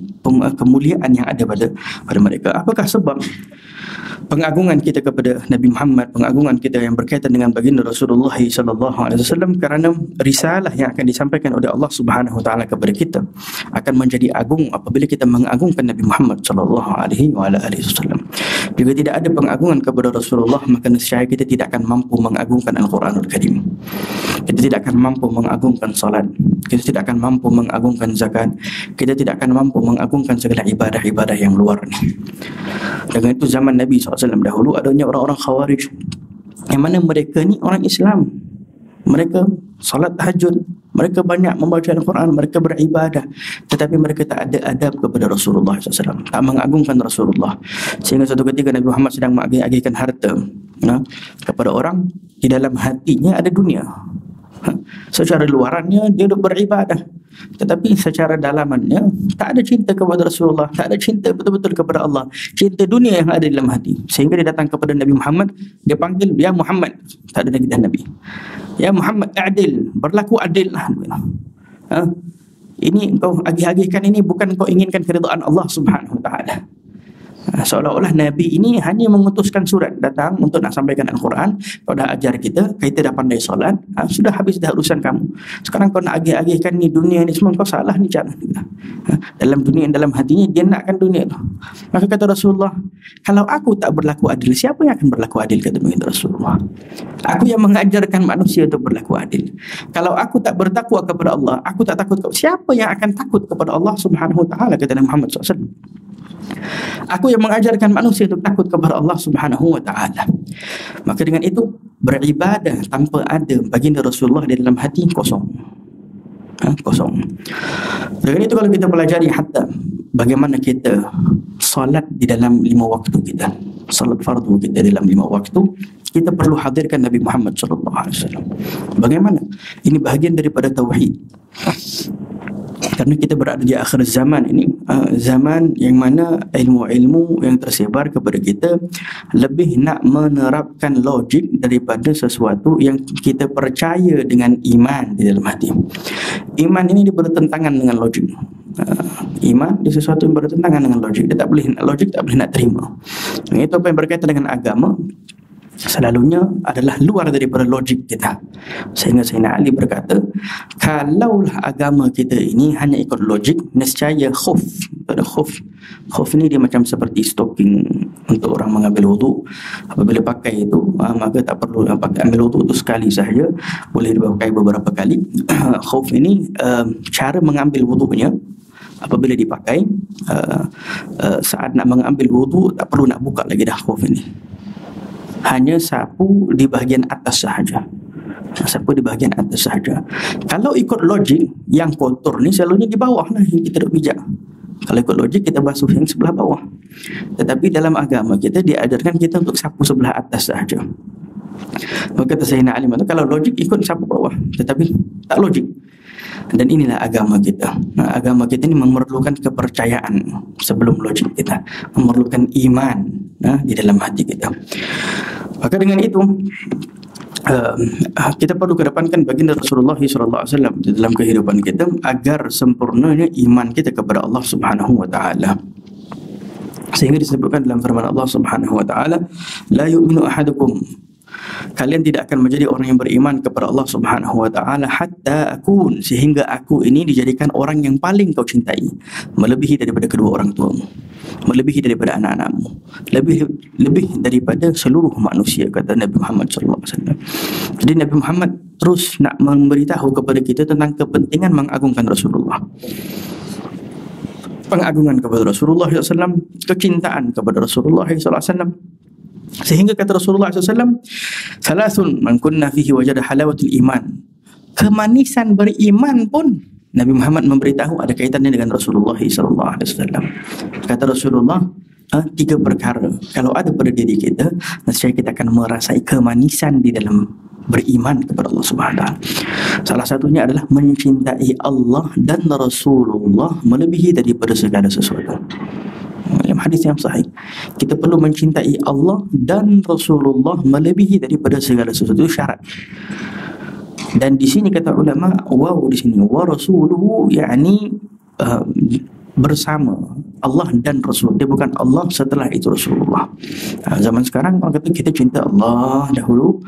kemuliaan yang ada pada mereka. Apakah sebab pengagungan kita kepada Nabi Muhammad, pengagungan kita yang berkaitan dengan baginda Rasulullah SAW? Kerana risalah yang akan disampaikan oleh Allah Subhanahu Wa Taala kepada kita akan menjadi agung apabila kita mengagungkan Nabi Muhammad SAW. Jika tidak ada pengagungan kepada Rasulullah, maka nescaya kita tidak akan mampu mengagungkan Al-Quranul Karim. Kita tidak akan mampu mengagungkan salat, kita tidak akan mampu mengagungkan zakat, kita tidak akan mampu mengagungkan segala ibadah-ibadah yang luar ni. Dengan itu zaman Nabi SAW dahulu adanya orang-orang Khawarij, yang mana mereka ni orang Islam, mereka salat tahajud, mereka banyak membaca Al-Quran, mereka beribadah, tetapi mereka tak ada adab kepada Rasulullah SAW, tak mengagungkan Rasulullah. Sehingga suatu ketika Nabi Muhammad sedang mengagih-agihkan harta kepada orang, di dalam hatinya ada dunia. Secara luarannya dia duduk beribadah, tetapi secara dalamannya tak ada cinta kepada Rasulullah, tak ada cinta betul-betul kepada Allah, cinta dunia yang ada dalam hati. Sehingga dia datang kepada Nabi Muhammad, dia panggil ya Muhammad, tak ada lagi dah Nabi, ya Muhammad adil, berlaku adil lah. Ini engkau agih-agihkan, ini bukan engkau inginkan keridaan Allah Subhanahu Wa Taala. Seolah-olah Nabi ini hanya mengutuskan surat datang untuk nak sampaikan Al-Quran. Kau dah ajar kita dah pandai solat, sudah habis dah urusan kamu. Sekarang kau nak agih-agihkan ni dunia ni semua, kau salah ni cara. Dalam dunia, dalam hatinya dia nakkan dunia tu. Maka kata Rasulullah, kalau aku tak berlaku adil, siapa yang akan berlaku adil? Kata begitu Rasulullah. Aku yang mengajarkan manusia untuk berlaku adil. Kalau aku tak bertakwa kepada Allah, aku tak takut, siapa yang akan takut kepada Allah Subhanahu Wa Taala? Kata Nabi Muhammad SAW. Aku yang mengajarkan manusia untuk takut kepada Allah Subhanahu Wa Taala. Maka dengan itu, beribadah tanpa ada baginda Rasulullah di dalam hati kosong. Kosong. Dengan itu kalau kita pelajari hatta bagaimana kita salat di dalam 5 waktu kita, salat fardu kita dalam 5 waktu, kita perlu hadirkan Nabi Muhammad SAW. Bagaimana? Ini bahagian daripada tauhid. Karena kita berada di akhir zaman ini, zaman yang mana ilmu-ilmu yang tersebar kepada kita lebih nak menerapkan logik daripada sesuatu yang kita percaya dengan iman di dalam hati. Iman ini dia bertentangan dengan logik. Iman di sesuatu yang bertentangan dengan logik. Dia tak boleh nak logik, tak boleh nak terima. Itu apa yang berkaitan dengan agama selalunya adalah luar daripada logik kita. Sehingga Sayyidina Ali berkata, kalaulah agama kita ini hanya ikut logik, nescaya khuf. Khuf ni dia macam seperti stocking untuk orang mengambil wuduk. Apabila pakai itu, maka tak perlu pakai ambil wuduk itu sekali sahaja, boleh dipakai beberapa kali. Khuf ini cara mengambil wuduknya, apabila dipakai saat nak mengambil wuduk, tak perlu nak buka lagi dah khuf ini. Hanya sapu di bahagian atas sahaja. Sapu di bahagian atas sahaja. Kalau ikut logik, yang kotor ni selalunya di bawah lah yang kita duk pijak. Kalau ikut logik, kita basuh yang sebelah bawah. Tetapi dalam agama kita diajarkan kita untuk sapu sebelah atas sahaja. Maka kata Sayyidina Ali, kalau logik ikut sapu bawah, tetapi tak logik. Dan inilah agama kita. Agama kita ini memerlukan kepercayaan sebelum logik kita, memerlukan iman di dalam hati kita. Maka dengan itu kita perlu kedepankan baginda Rasulullah SAW di dalam kehidupan kita agar sempurnanya iman kita kepada Allah Subhanahu Wa Taala. Sehingga disebutkan dalam firman Allah Subhanahu Wa Taala, la yu'minu ahadukum, kalian tidak akan menjadi orang yang beriman kepada Allah Subhanahu Wa Taala hatta akun, sehingga aku ini dijadikan orang yang paling kau cintai, melebihi daripada kedua orang tuamu, melebihi daripada anak-anakmu, lebih daripada seluruh manusia, kata Nabi Muhammad SAW. Jadi Nabi Muhammad terus nak memberitahu kepada kita tentang kepentingan mengagungkan Rasulullah, pengagungan kepada Rasulullah SAW, kecintaan kepada Rasulullah SAW. Sehingga kata Rasulullah SAW, salasun man kunna fihi wajada halawatul iman, kemanisan beriman pun Nabi Muhammad memberitahu ada kaitannya dengan Rasulullah SAW. Kata Rasulullah, 3 perkara kalau ada pada diri kita, nescaya kita akan merasai kemanisan di dalam beriman kepada Allah Subhanahu Wa Taala. Salah satunya adalah mencintai Allah dan Rasulullah melebihi daripada segala sesuatu. Dalam hadis yang sahih, kita perlu mencintai Allah dan Rasulullah melebihi daripada segala sesuatu, syarat. Dan di sini kata ulama, wow, di sini wa rasuluhu, yakni bersama Allah dan Rasul. Dia bukan Allah setelah itu Rasulullah. Zaman sekarang orang kata kita cinta Allah dahulu,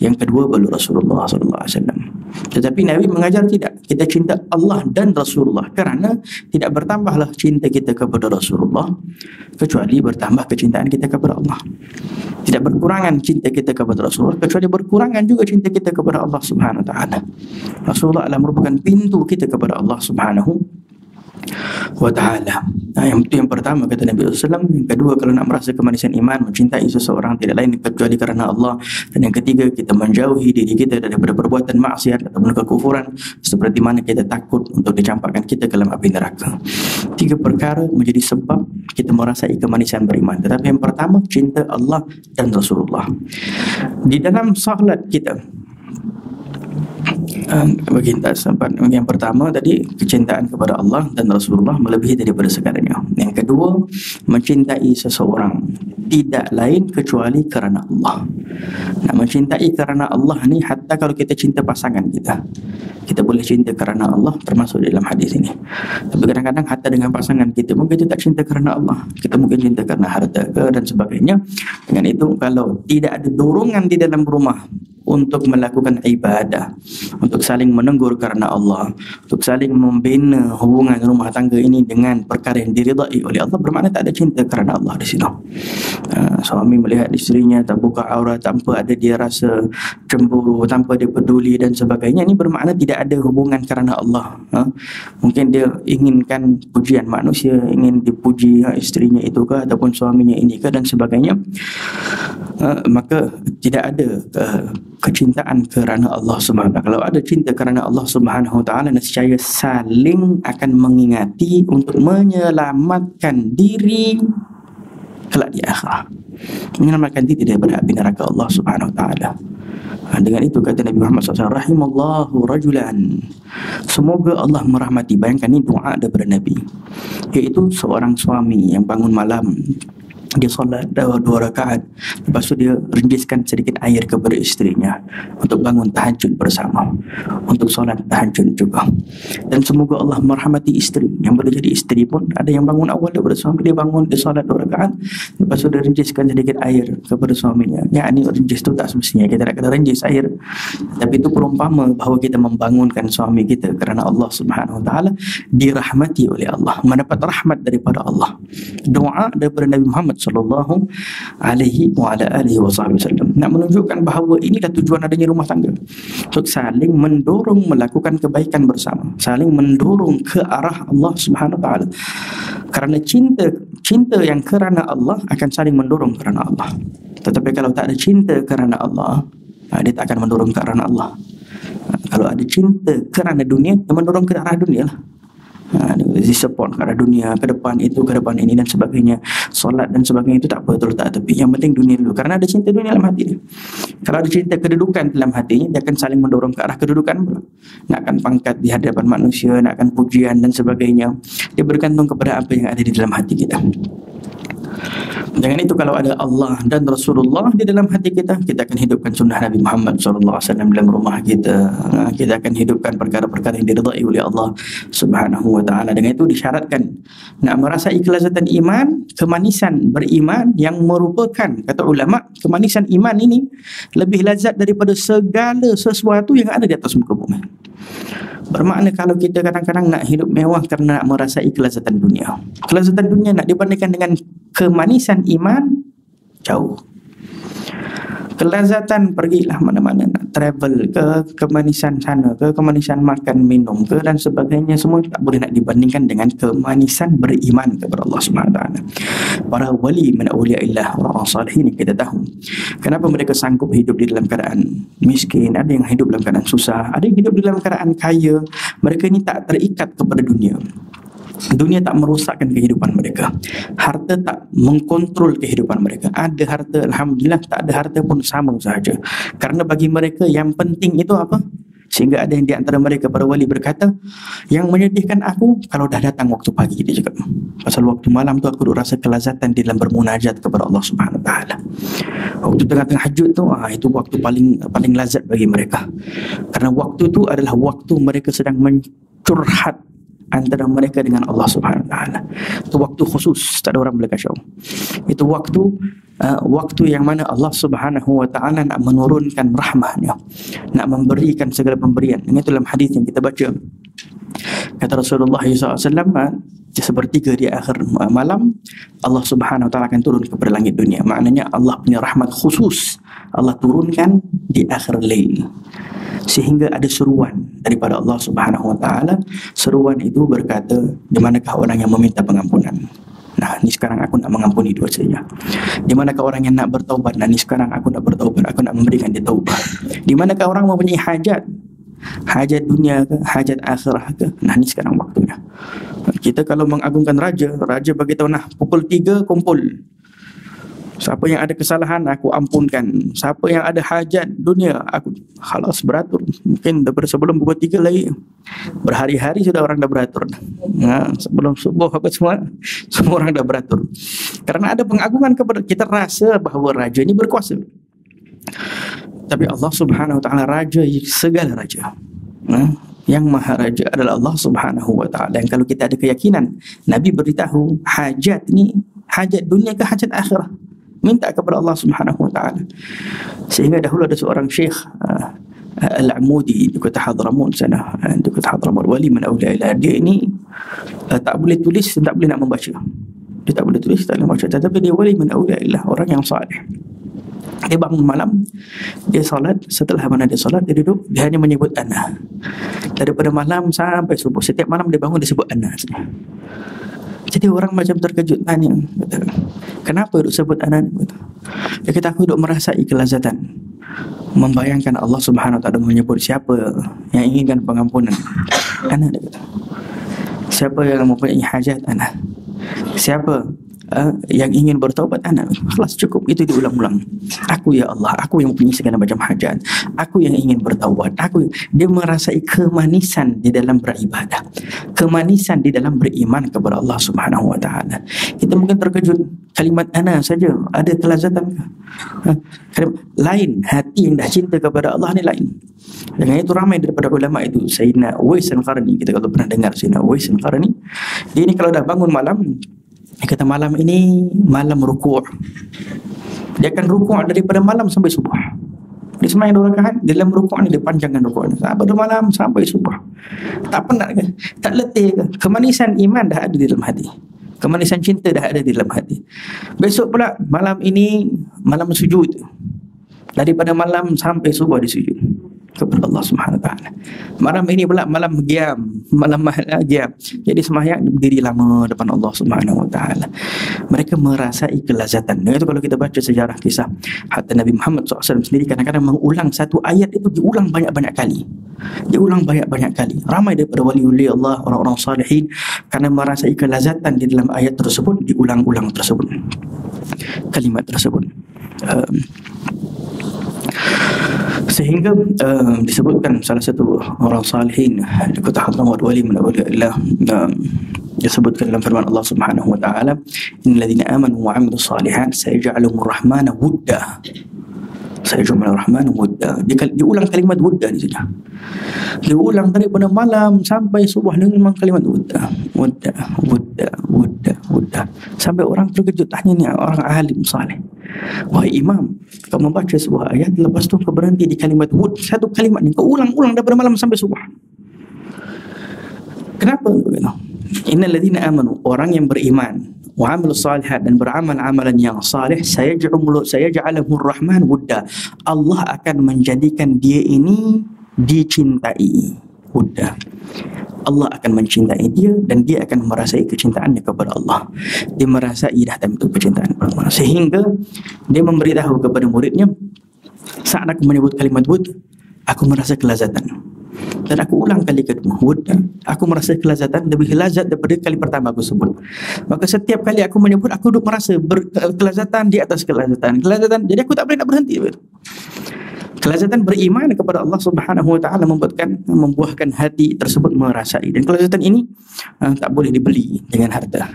yang kedua baru Rasulullah SAW. Tetapi Nabi mengajar tidak, kita cinta Allah dan Rasulullah, kerana tidak bertambahlah cinta kita kepada Rasulullah kecuali bertambah kecintaan kita kepada Allah. Tidak berkurangan cinta kita kepada Rasulullah kecuali berkurangan juga cinta kita kepada Allah Subhanahu Wa Taala. Rasulullah adalah merupakan pintu kita kepada Allah Subhanahu Wa Ta'ala. Yang pertama kata Nabi SAW. Yang kedua, kalau nak merasa kemanisan iman, mencintai seseorang tidak lain kecuali kerana Allah. Dan yang ketiga, kita menjauhi diri kita daripada perbuatan maksiat ataupun kekufuran, seperti mana kita takut untuk dicampakkan kita ke dalam api neraka. 3 perkara menjadi sebab kita merasai kemanisan beriman. Tetapi yang pertama, cinta Allah dan Rasulullah. Di dalam salat kita, yang pertama tadi, kecintaan kepada Allah dan Rasulullah melebihi daripada segalanya. Yang kedua, mencintai seseorang tidak lain kecuali kerana Allah. Nak mencintai kerana Allah ni, hatta kalau kita cinta pasangan kita, Kita boleh cinta kerana Allah, termasuk dalam hadis ini. Tapi kadang-kadang hatta dengan pasangan kita mungkin kita tak cinta kerana Allah, kita mungkin cinta kerana harta ke dan sebagainya. Dengan itu, kalau tidak ada dorongan di dalam rumah untuk melakukan ibadah, untuk saling menegur kerana Allah, untuk saling membina hubungan rumah tangga ini dengan perkara yang diridai oleh Allah, bermakna tak ada cinta kerana Allah di sini. Suami melihat isterinya tak buka aurat, tanpa ada dia rasa cemburu, tanpa dia peduli dan sebagainya, ini bermakna tidak ada hubungan kerana Allah. Mungkin dia inginkan pujian manusia, ingin dipuji isterinya itu ke ataupun suaminya ini ke dan sebagainya. Maka tidak ada kecintaan kerana Allah Subhanahu. Kalau ada cinta kerana Allah Subhanahu Wa Taala, nescaya saling akan mengingati untuk menyelamatkan diri kelak di akhirat, menyelamatkan diri daripada api neraka Allah Subhanahu Wa Taala. Dengan itu kata Nabi Muhammad SAW, rahimallahu rajulan, semoga Allah merahmati. Bayangkan ini doa daripada Nabi, iaitu seorang suami yang bangun malam, dia solat 2 rakaat, lepas tu dia renjiskan sedikit air kepada isterinya untuk bangun tahajud bersama, untuk solat tahajud juga. Dan semoga Allah merahmati isteri, yang boleh jadi isteri pun ada yang bangun awal daripada suami, dia bangun, dia solat 2 rakaat, lepas tu dia renjiskan sedikit air kepada suaminya. Ya, ini renjis tu tak semestinya kita nak kena renjis air, tapi itu perumpama bahawa kita membangunkan suami kita kerana Allah Subhanahu Wa Taala, dirahmati oleh Allah, mendapat rahmat daripada Allah. Doa daripada Nabi Muhammad sallallahu alaihi wa ala alihi wasallam nak menunjukkan bahawa inilah tujuan adanya rumah tangga, untuk saling mendorong melakukan kebaikan bersama, saling mendorong ke arah Allah Subhanahu Wa Taala. Kerana cinta yang kerana Allah akan saling mendorong kerana Allah. Tetapi kalau tak ada cinta kerana Allah, dia tak akan mendorong ke arah Allah. Kalau ada cinta kerana dunia, dia mendorong ke arah dunia lah. Dia support ke arah dunia, ke depan itu, ke depan ini dan sebagainya. Solat dan sebagainya itu tak apa, terletak tepi. Yang penting dunia dulu, kerana ada cinta dunia dalam hati dia. Kalau ada cinta kedudukan dalam hatinya, dia akan saling mendorong ke arah kedudukan pula. Nakkan pangkat di hadapan manusia, nakkan pujian dan sebagainya. Dia bergantung kepada apa yang ada di dalam hati kita. Dengan itu, kalau ada Allah dan Rasulullah di dalam hati kita, kita akan hidupkan sunnah Nabi Muhammad SAW dalam rumah kita. Kita akan hidupkan perkara-perkara yang diridai oleh Allah Subhanahu Wa Taala. Dengan itu disyaratkan nak merasai kelazatan iman, kemanisan beriman yang merupakan, kata ulama, kemanisan iman ini lebih lazat daripada segala sesuatu yang ada di atas muka bumi. Bermakna kalau kita kadang-kadang nak hidup mewah kerana nak merasai kelazatan dunia, kelazatan dunia nak dibandingkan dengan kemanisan iman, jauh. Kelazatan pergilah mana-mana, nak travel ke, kemanisan sana ke, kemanisan makan minum ke dan sebagainya, semua tak boleh nak dibandingkan dengan kemanisan beriman kepada Allah SWT. Para wali min awliyaillah, orang salihin, kita tahu kenapa mereka sanggup hidup di dalam keadaan miskin, ada yang hidup dalam keadaan susah, ada yang hidup di dalam keadaan kaya. Mereka ini tak terikat kepada dunia. Dunia tak merosakkan kehidupan mereka, harta tak mengkontrol kehidupan mereka. Ada harta, alhamdulillah, tak ada harta pun sama sahaja. Kerana bagi mereka yang penting itu apa? Sehingga ada yang di antara mereka, para wali, berkata, yang menyedihkan aku kalau dah datang waktu pagi, dia cakap. Pasal waktu malam tu aku rasa kelazatan di dalam bermunajat kepada Allah Subhanahu Wa Taala. Waktu tengah-tengah hajud tu, itu waktu paling lazat bagi mereka. Kerana waktu tu adalah waktu mereka sedang mencurhat antara mereka dengan Allah Subhanahu Wa Taala. Itu waktu khusus, tak ada orang boleh kacau. Itu waktu yang mana Allah Subhanahu Wa Taala nak menurunkan rahmahnya, nak memberikan segala pemberian. Ini dalam hadis yang kita baca, kata Rasulullah SAW, sepertiga di akhir malam Allah Subhanahu Wa Taala akan turun kepada langit dunia. Maknanya Allah punya rahmat khusus Allah turunkan di akhir lail, sehingga ada seruan daripada Allah Subhanahu Wa Taala. Seruan itu berkata, di manakah orang yang meminta pengampunan? Nah, ni sekarang aku nak mengampuni dosanya. Di manakah orang yang nak bertaubat? Nah, ni sekarang aku nak bertaubat, aku nak memberikan dia taubat. Di manakah orang mempunyai hajat? Hajat dunia ke, hajat akhirah ke? Nah, ni sekarang waktunya. Kita kalau mengagungkan raja bagi tahu, nah, pukul 3 kumpul. Siapa yang ada kesalahan aku ampunkan, siapa yang ada hajat dunia aku khalas beratur. Mungkin daripada sebelum pukul 3 lagi, berhari-hari sudah orang dah beratur. Sebelum subuh apa semua orang dah beratur. Karena ada pengagungan kepada, kita rasa bahawa raja ini berkuasa. Tapi Allah Subhanahu Wa Taala raja segala raja. Yang Maha Raja adalah Allah Subhanahu wa taala. Dan kalau kita ada keyakinan, Nabi beritahu hajat ni hajat dunia ke hajat akhirah, minta kepada Allah Subhanahu wa taala. Sehingga dahulu ada seorang syekh Al-Amudi di kota Hadramaut sana, di kota Hadramaut, wali min awliya. Dia ini tak boleh tulis, tak boleh nak membaca. Dia tak boleh tulis, tak boleh membaca, tetapi dia wali min awliya, orang yang saleh. Dia bangun malam, dia salat. Setelah mana dia salat, dia duduk, dia hanya menyebut ana. Daripada malam sampai subuh, setiap malam dia bangun, dia sebut ana saja. Jadi orang macam terkejut, tanya, kenapa duduk sebut ana? Dia kata, aku duduk merasai kelazatan, membayangkan Allah Subhanahu wa taala menyebut siapa yang inginkan pengampunan, ana. Dia kata, siapa yang mempunyai hajat, ana. Siapa yang ingin bertaubat, ana. Kelas cukup, itu diulang-ulang. Aku ya Allah, aku yang mempunyai segala macam hajat, aku yang ingin bertaubat, dia merasai kemanisan di dalam beribadah, kemanisan di dalam beriman kepada Allah Subhanahu wa taala. Kita mungkin terkejut, kalimat ana saja ada kelazatan ke? Kalimat lain, hati yang dah cinta kepada Allah ni lain. Dengan itu ramai daripada ulama itu, Sayyidina Uwais Al-Qarni, kita kalau pernah dengar Sayyidina Uwais Al-Qarni, dia ni kalau dah bangun malam, dia kata malam ini malam rukuk. Dia akan rukuk daripada malam sampai subuh. Dia sembahyang 2 rakaat, dalam rukuk ni dia panjangkan rukuk ni pada malam sampai subuh. Tak penat ke? Tak letih ke? Kemanisan iman dah ada di dalam hati, kemanisan cinta dah ada di dalam hati. Besok pula malam ini malam sujud, daripada malam sampai subuh dia sujud kepada Allah Subhanahu wa taala. Malam ini pula malam giam, malam giam. Jadi sembahyang berdiri lama depan Allah Subhanahu wa taala. Mereka merasai kelazatan. Dan itu kalau kita baca sejarah kisah, hatta Nabi Muhammad SAW sendiri kadang-kadang mengulang satu ayat itu, diulang banyak-banyak kali. Diulang banyak-banyak kali. Ramai daripada wali-wali Allah, orang-orang salihin, kerana merasai kelazatan di dalam ayat tersebut, diulang-ulang tersebut, kalimat tersebut. Sehingga disebutkan salah satu orang salihin di kota Hadramaut, wali min awliyaillah, disebutkan dalam firman Allah Subhanahu wa taala, innal ladzina amanu wa 'amilus shalihat sayaj'aluhumur rahmanu wudda. Sayaj'alur rahmanu wudda. Diulang kalimat wudda ni saja. Diulang daripada malam sampai subuh dengan kalimat wudda, wudda, wudda, wudda, wudda. Sampai orang terkejut, tanya ni orang alim saleh, wahai imam, kau membaca sebuah ayat, lepas tu kau berhenti di kalimat wud, satu kalimat ni kau ulang-ulang daripada malam sampai subuh. Kenapa begitu? Innal ladzina amanu, orang yang beriman, wa 'amilus shalihat, dan beramal amalan yang saleh, sayaj'aluhur rahman wudda. Allah akan menjadikan dia ini dicintai. Wudda. Allah akan mencintai dia dan dia akan merasai kecintaannya kepada Allah. Dia merasai dah tentu kecintaan kepada Allah, sehingga dia memberitahu kepada muridnya, saat aku menyebut kalimat wud, aku merasa kelazatan. Dan aku ulang kali kedua, wud, aku merasa kelazatan lebih lazat daripada kali pertama aku sebut. Maka setiap kali aku menyebut, aku duk merasa kelazatan di atas kelazatan. Jadi aku tak boleh nak berhenti. Kelazatan beriman kepada Allah Subhanahu wa taala membuahkan hati tersebut merasai. Dan kelazatan ini tak boleh dibeli dengan harta,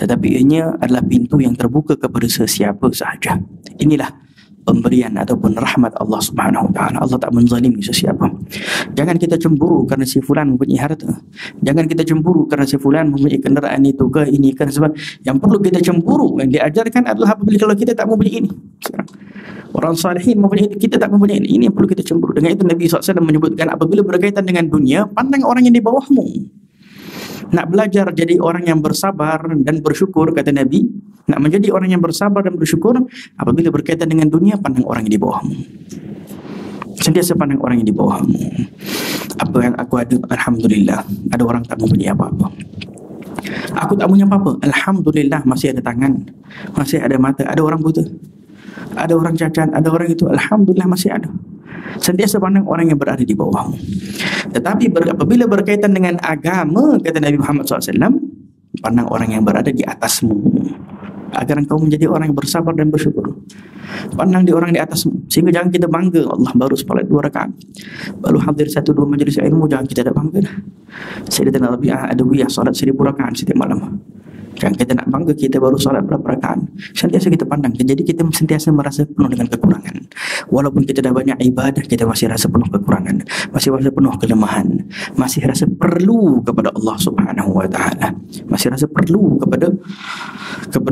tetapi ianya adalah pintu yang terbuka kepada sesiapa sahaja. Inilah pemberian ataupun rahmat Allah Subhanahu wa taala. Allah tak menzalimi sesiapa. Jangan kita cemburu kerana si fulan mempunyai harta. Jangan kita cemburu kerana si fulan mempunyai kenderaan itu ke ini kan, sebab yang perlu kita cemburu, yang diajarkan adalah apabila kalau kita tak mempunyai ini. Sekarang orang salihin mempunyai ini, kita tak mempunyai ini. Ini yang perlu kita cemburu. Dengan itu Nabi SAW menyebutkan, apabila berkaitan dengan dunia, pandang orang yang di bawahmu. Nak belajar jadi orang yang bersabar dan bersyukur, kata Nabi, nak menjadi orang yang bersabar dan bersyukur, apabila berkaitan dengan dunia, pandang orang yang di bawahmu. Sentiasa pandang orang yang di bawahmu. Apa yang aku ada, alhamdulillah. Ada orang tak mempunyai apa-apa. Aku tak punya apa-apa, alhamdulillah, masih ada tangan, masih ada mata. Ada orang buta, ada orang cacat, ada orang itu, alhamdulillah masih ada. Sentiasa pandang orang yang berada di bawahmu. Tetapi apabila berkaitan dengan agama, kata Nabi Muhammad SAW, pandang orang yang berada di atasmu, agar engkau menjadi orang yang bersabar dan bersyukur. Pandang di orang di atasmu, sehingga jangan kita bangga, Allah baru salat 2 rakaat, baru hadir 1-2 majlis ilmu, jangan kita ada bangga. Sayyidatina Rabi'ah Adawiyah salat 1000 rakaat setiap malam. Jangan kita nak bangga kita baru solat berapa rakaat. Sentiasa kita pandang. Jadi kita sentiasa merasa penuh dengan kekurangan. Walaupun kita dah banyak ibadah, kita masih rasa penuh kekurangan, masih rasa penuh kelemahan, masih rasa perlu kepada Allah Subhanahu wa taala, masih rasa perlu kepada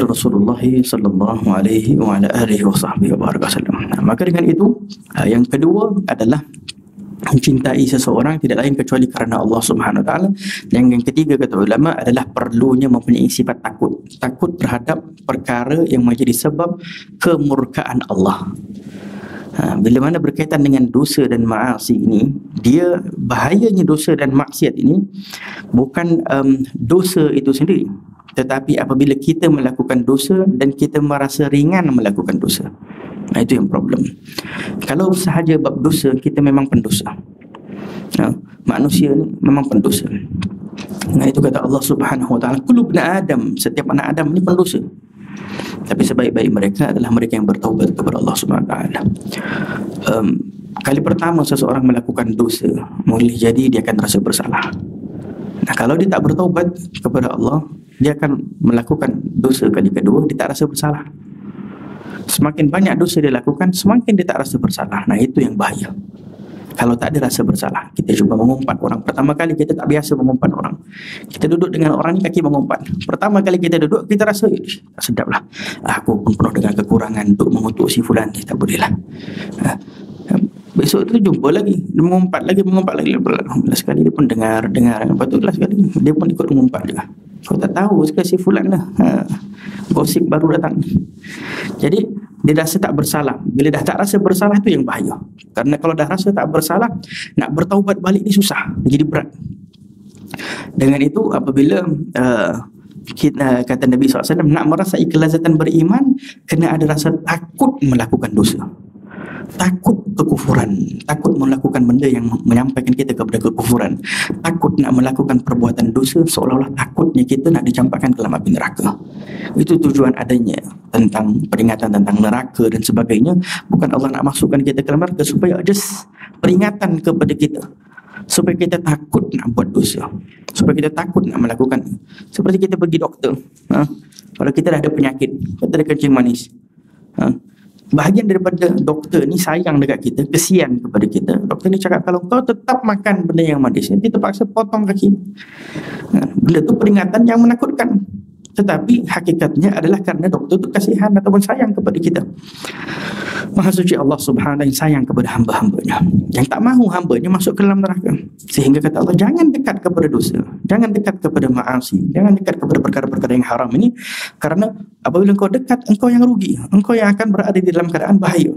Rasulullah sallallahu alaihi wa ala alihi wasallam. Maka dengan itu, yang kedua adalah mencintai seseorang tidak lain kecuali kerana Allah Subhanahu Wa Taala. Yang ketiga kata ulama adalah perlunya mempunyai sifat takut terhadap perkara yang menjadi sebab kemurkaan Allah. Bila mana berkaitan dengan dosa dan maasi ini, dia bahayanya dosa dan maksiat ini bukan dosa itu sendiri, tetapi apabila kita melakukan dosa dan kita merasa ringan melakukan dosa. Itu yang problem. Kalau sahaja bab dosa, kita memang pendosa. Manusia ni memang pendosa. Itu kata Allah Subhanahu Wa Taala, kullu ibn Adam, setiap anak Adam ni pendosa. Tapi sebaik-baik mereka adalah mereka yang bertaubat kepada Allah Subhanahu Wa Taala. Kali pertama seseorang melakukan dosa, boleh jadi dia akan rasa bersalah. Kalau dia tak bertaubat kepada Allah, dia akan melakukan dosa kali kedua, dia tak rasa bersalah. Semakin banyak dosa dia lakukan, semakin dia tak rasa bersalah. Itu yang bahaya. Kalau tak ada rasa bersalah, kita cuba mengumpat orang. Pertama kali kita tak biasa mengumpat orang. Kita duduk dengan orang ni kaki mengumpat. Pertama kali kita duduk, kita rasa tak sedap lah. Aku pun penuh dengan kekurangan untuk mengutuk si fulan ni, tak boleh lah. Besok tu jumpa lagi, dia mengumpat lagi. Last sekali dia pun dengar. Lepas tu last sekali dia pun ikut mengumpat juga. Kau tak tahu sekarang si fulan lah, gosip baru datang. Jadi dia rasa tak bersalah. Bila dah tak rasa bersalah, itu yang bahaya. Kerana kalau dah rasa tak bersalah, nak bertaubat balik ni susah, jadi berat. Dengan itu apabila kata Nabi SAW, nak merasai kelazatan beriman, kena ada rasa takut melakukan dosa, takut kekufuran, takut melakukan benda yang menyampaikan kita kepada kekufuran, takut nak melakukan perbuatan dosa, seolah-olah takutnya kita nak dicampakkan ke dalam api neraka. Itu tujuan adanya tentang peringatan tentang neraka dan sebagainya. Bukan Allah nak masukkan kita ke dalam neraka, supaya just peringatan kepada kita, supaya kita takut nak buat dosa, supaya kita takut nak melakukan. Seperti kita pergi doktor, kalau kita dah ada penyakit, kita ada kencing manis, bahagian daripada doktor ni sayang dekat kita, kesian kepada kita. Doktor ni cakap, kalau kau tetap makan benda yang manis, nanti terpaksa potong kaki. Benda tu peringatan yang menakutkan, tetapi hakikatnya adalah kerana doktor tu kasihan ataupun sayang kepada kita. Maha suci Allah Subhanahu yang sayang kepada hamba-hambanya, yang tak mahu hambanya masuk ke dalam neraka. Sehingga kata Allah, jangan dekat kepada dosa, jangan dekat kepada maasi, jangan dekat kepada perkara-perkara yang haram ini. Kerana apabila engkau dekat, engkau yang rugi, engkau yang akan berada di dalam keadaan bahaya.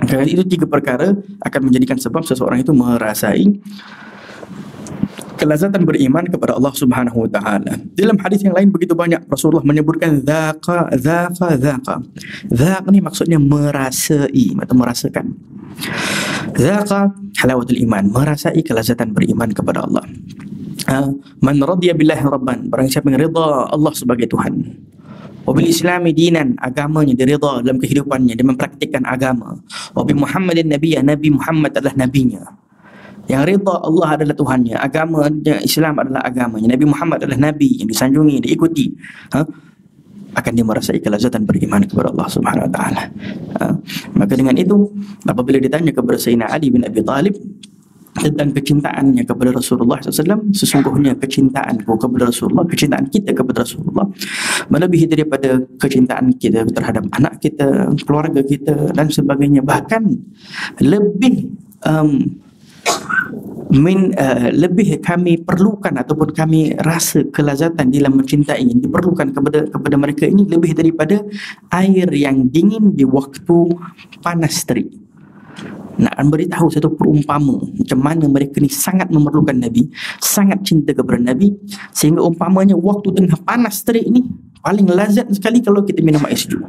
Kerana itu 3 perkara akan menjadikan sebab seseorang itu merasai kelazatan beriman kepada Allah Subhanahu wa taala. Dalam hadis yang lain begitu banyak Rasulullah menyebutkan dzaqa. Dzaq ni maksudnya merasai atau merasakan. Dzaqa halawatul iman, merasai kelazatan beriman kepada Allah. Man radiya billahi rabban, barang siapa yang rida Allah sebagai Tuhan, wa bil islami dinan, agamanya dirida dalam kehidupannya, dia mempraktikkan agama, wa bi Muhammadin nabiyya, Nabi Muhammad adalah nabinya. Yang rida Allah adalah Tuhannya, agama Islam adalah agamanya, Nabi Muhammad adalah Nabi yang disanjungi, diikuti, akan dia merasai kelazatan beriman kepada Allah Subhanahu Wa Taala. Maka dengan itu, apabila ditanya kepada Sayyidina Ali bin Abi Talib tentang kecintaannya kepada Rasulullah SAW, sesungguhnya kecintaanku kepada Rasulullah, kecintaan kita kepada Rasulullah melebihi daripada kecintaan kita terhadap anak kita, keluarga kita dan sebagainya. Bahkan lebih lebih kami perlukan ataupun kami rasa kelazatan dalam mencintai yang diperlukan kepada mereka ini lebih daripada air yang dingin di waktu panas terik. Nak beritahu satu perumpama macam mana mereka ni sangat memerlukan Nabi, sangat cinta kepada Nabi, sehingga umpamanya waktu tengah panas terik ni paling lazat sekali kalau kita minum air sejuk.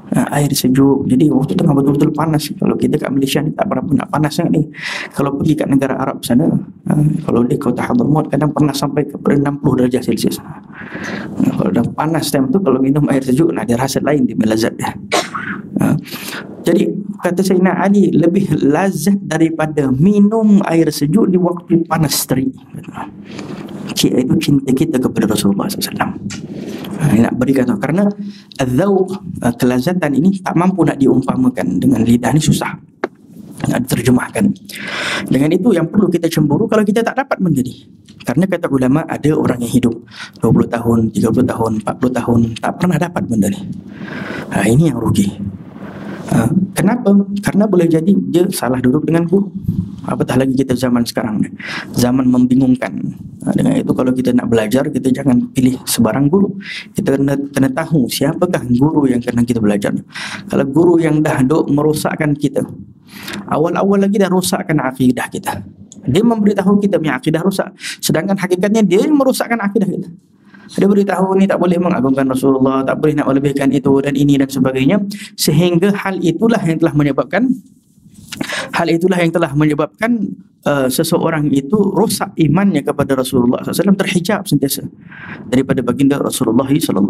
Air sejuk. Jadi waktu tengah betul-betul panas. Kalau kita kat Malaysia ni tak berapa nak panas sangat ni. Kalau pergi kat negara Arab sana, kalau di Kota Hadramaut kadang pernah sampai kepada 60 darjah Celsius. Kalau dah panas time tu, kalau minum air sejuk, dia rasa lain, dia melazat dia. Jadi kata Sayyidina Ali, lebih lazat daripada minum air sejuk di waktu panas terik. Itu cinta kita kepada Rasulullah SAW. Nak berikan tahu, karena al-dhauq, kelazatan ini tak mampu nak diumpamakan dengan lidah ni, susah nak diterjemahkan. Dengan itu yang perlu kita cemburu kalau kita tak dapat benda ni. Karena kata ulama, ada orang yang hidup 20 tahun, 30 tahun, 40 tahun tak pernah dapat benda ni. Ini yang rugi. Kenapa? Karena boleh jadi dia salah duduk dengan guru. Apatah lagi kita zaman sekarang ni, zaman membingungkan. Dengan itu kalau kita nak belajar, kita jangan pilih sebarang guru. Kita kena tahu siapakah guru yang kena kita belajar. Kalau guru yang dah duk merosakkan kita, awal-awal lagi dah rosakkan akidah kita, dia memberitahu kita punya akidah rosak, sedangkan hakikatnya dia yang merosakkan akidah kita. Dia beritahu ni tak boleh mengagungkan Rasulullah, tak boleh nak melebihkan itu dan ini dan sebagainya, sehingga hal itulah yang telah menyebabkan seseorang itu rosak imannya kepada Rasulullah SAW, terhijab sentiasa daripada baginda Rasulullah SAW.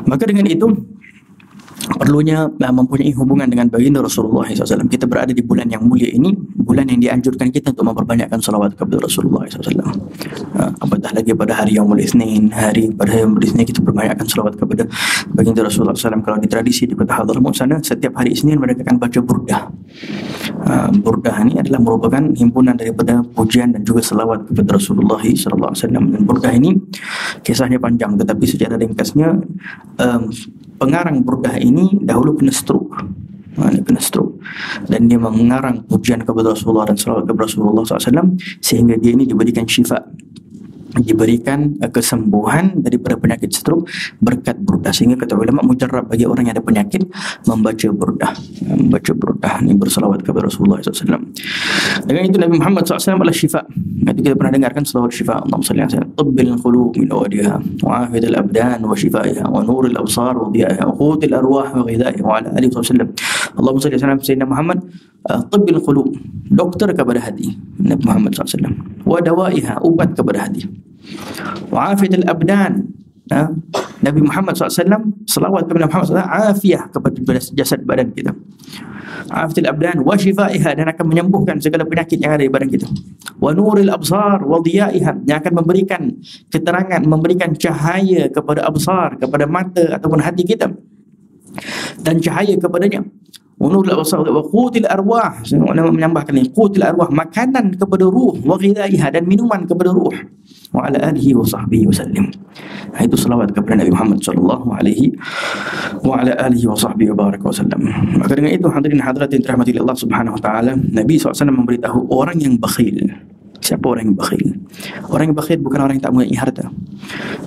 Maka dengan itu perlunya mempunyai hubungan dengan baginda Rasulullah SAW. Kita berada di bulan yang mulia ini, bulan yang dianjurkan kita untuk memperbanyakkan salawat kepada Rasulullah SAW. Apatah lagi pada hari Yaumul Itsnin, pada hari Yaumul Itsnin kita perbanyakkan salawat kepada baginda Rasulullah SAW. Kalau di tradisi di kota Hadramaut sana, setiap hari Isnin mereka akan baca burdah. Burdah ini adalah merupakan himpunan daripada pujian dan juga salawat kepada Rasulullah SAW. Dan burdah ini kisahnya panjang, tetapi secara ringkasnya pengarang burdah ini dahulu kena stroke. Dan dia mengarang pujian kepada Rasulullah dan salawat kepada Rasulullah SAW, sehingga dia ini diberikan syifa, diberikan kesembuhan daripada penyakit stroke berkat burdah. Sehingga kata ulama, mujarrab bagi orang yang ada penyakit membaca burdah ini, bersalawat kepada Rasulullah SAW. Dengan itu Nabi Muhammad SAW adalah syifa. Nanti kita pernah dengarkan salawat syifa, Allahumma salli ala sayyidina tibbil qulub min awadiha wa afidil abdan wa shifaiha wa nuril absar wa diyaha wa qutil arwah wa ghidaiha wa ala alihi wasallam. Allahumma salli ala sayyidina Muhammad tibbil qulub, doktor kepada hati Nabi Muhammad SAW, wa dawaiha, ubat kepada hati, wa afidil abdan, Nabi Muhammad SAW, salawat kepada Muhammad SAW, afiah kepada jasad badan kita, afiyatul abdan wa shifaiha, dan akan menyembuhkan segala penyakit yang ada di badan kita, wa nuril absar wa diyaiha, yang akan memberikan keterangan, memberikan cahaya kepada absar, kepada mata ataupun hati kita, dan cahaya kepadanya, wa nuril absar wa qutil arwah, ulama menambahkan ini, qutil arwah, makanan kepada ruh, wa ghidaiha, dan minuman kepada ruh, wa ala alihi wa sahbihi wasallim. Itu salawat kepada Nabi Muhammad sallallahu alaihi wa ala alihi wa sahbihi wa baraka wasallam. Maka dengan itu hadirin hadirat yang dirahmati Allah Subhanahu wa taala, Nabi SAW memberitahu orang yang bakhil. Siapa orang yang bakhil? Orang yang bakhil bukan orang yang tak mempunyai harta.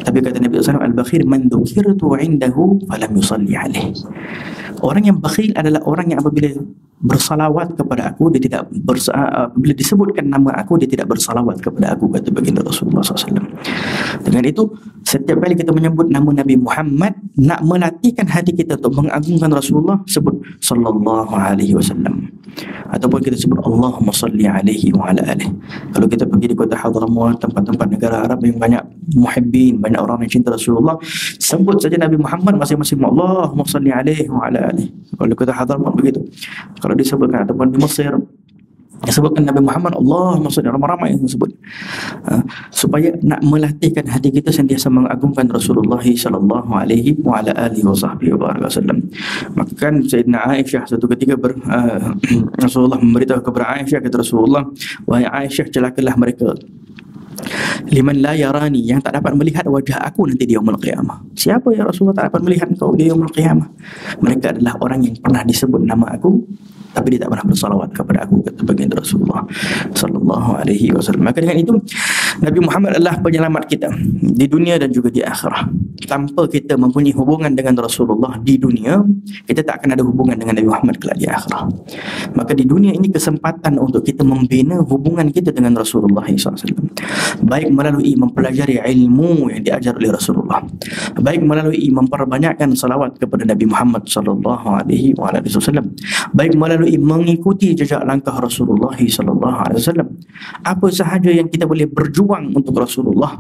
Tapi kata Nabi SAW, al-bakhil man dzukirtu indahu falam yusalli alaih. Orang yang bakhil adalah orang yang apabila bersalawat kepada aku, dia tidak bila disebutkan nama aku, dia tidak bersalawat kepada aku, kata baginda Rasulullah SAW. Dengan itu, setiap kali kita menyebut nama Nabi Muhammad, nak melatihkan hati kita untuk mengagungkan Rasulullah, sebut sallallahu alaihi wasallam, ataupun kita sebut Allahumma salli alaihi wa ala alihi. Kalau kita pergi di kota Hadramaut, tempat-tempat negara Arab yang banyak muhibbin, banyak orang yang cinta Rasulullah, sebut saja Nabi Muhammad masing-masing, Allahumma salli alaihi wa ala alihi. Kalau di kota Hadramaut begitu. Kalau disebutkan ataupun di Mesir disebutkan Nabi Muhammad, Allahumma salli, ramai-ramai yang disebut, supaya nak melatihkan hati kita sentiasa mengagungkan Rasulullah sallallahu alaihi wa ala alihi wa sahbihi wa sallam. Maka kan Sayyidina Aisyah satu ketika Rasulullah memberitahu kepada Aisyah, kata Rasulullah, wahai Aisyah, celakalah mereka liman la yarani, yang tak dapat melihat wajah aku nanti di yaumul qiyamah. Siapa ya Rasulullah tak dapat melihat kau di yaumul qiyamah? Mereka adalah orang yang pernah disebut nama aku tapi dia tak pernah bersalawat kepada aku, kata baginda Rasulullah sallallahu alaihi wasallam. Maka dengan itu Nabi Muhammad adalah penyelamat kita di dunia dan juga di akhirat. Tanpa kita mempunyai hubungan dengan Rasulullah di dunia, kita tak akan ada hubungan dengan Nabi Muhammad kelak di akhirat. Maka di dunia ini kesempatan untuk kita membina hubungan kita dengan Rasulullah SAW, baik melalui mempelajari ilmu yang diajar oleh Rasulullah, baik melalui memperbanyakkan salawat kepada Nabi Muhammad sallallahu alaihi wasallam, baik melalui mengikuti jejak langkah Rasulullah sallallahu alaihi wasallam. Apa sahaja yang kita boleh berjuang untuk Rasulullah,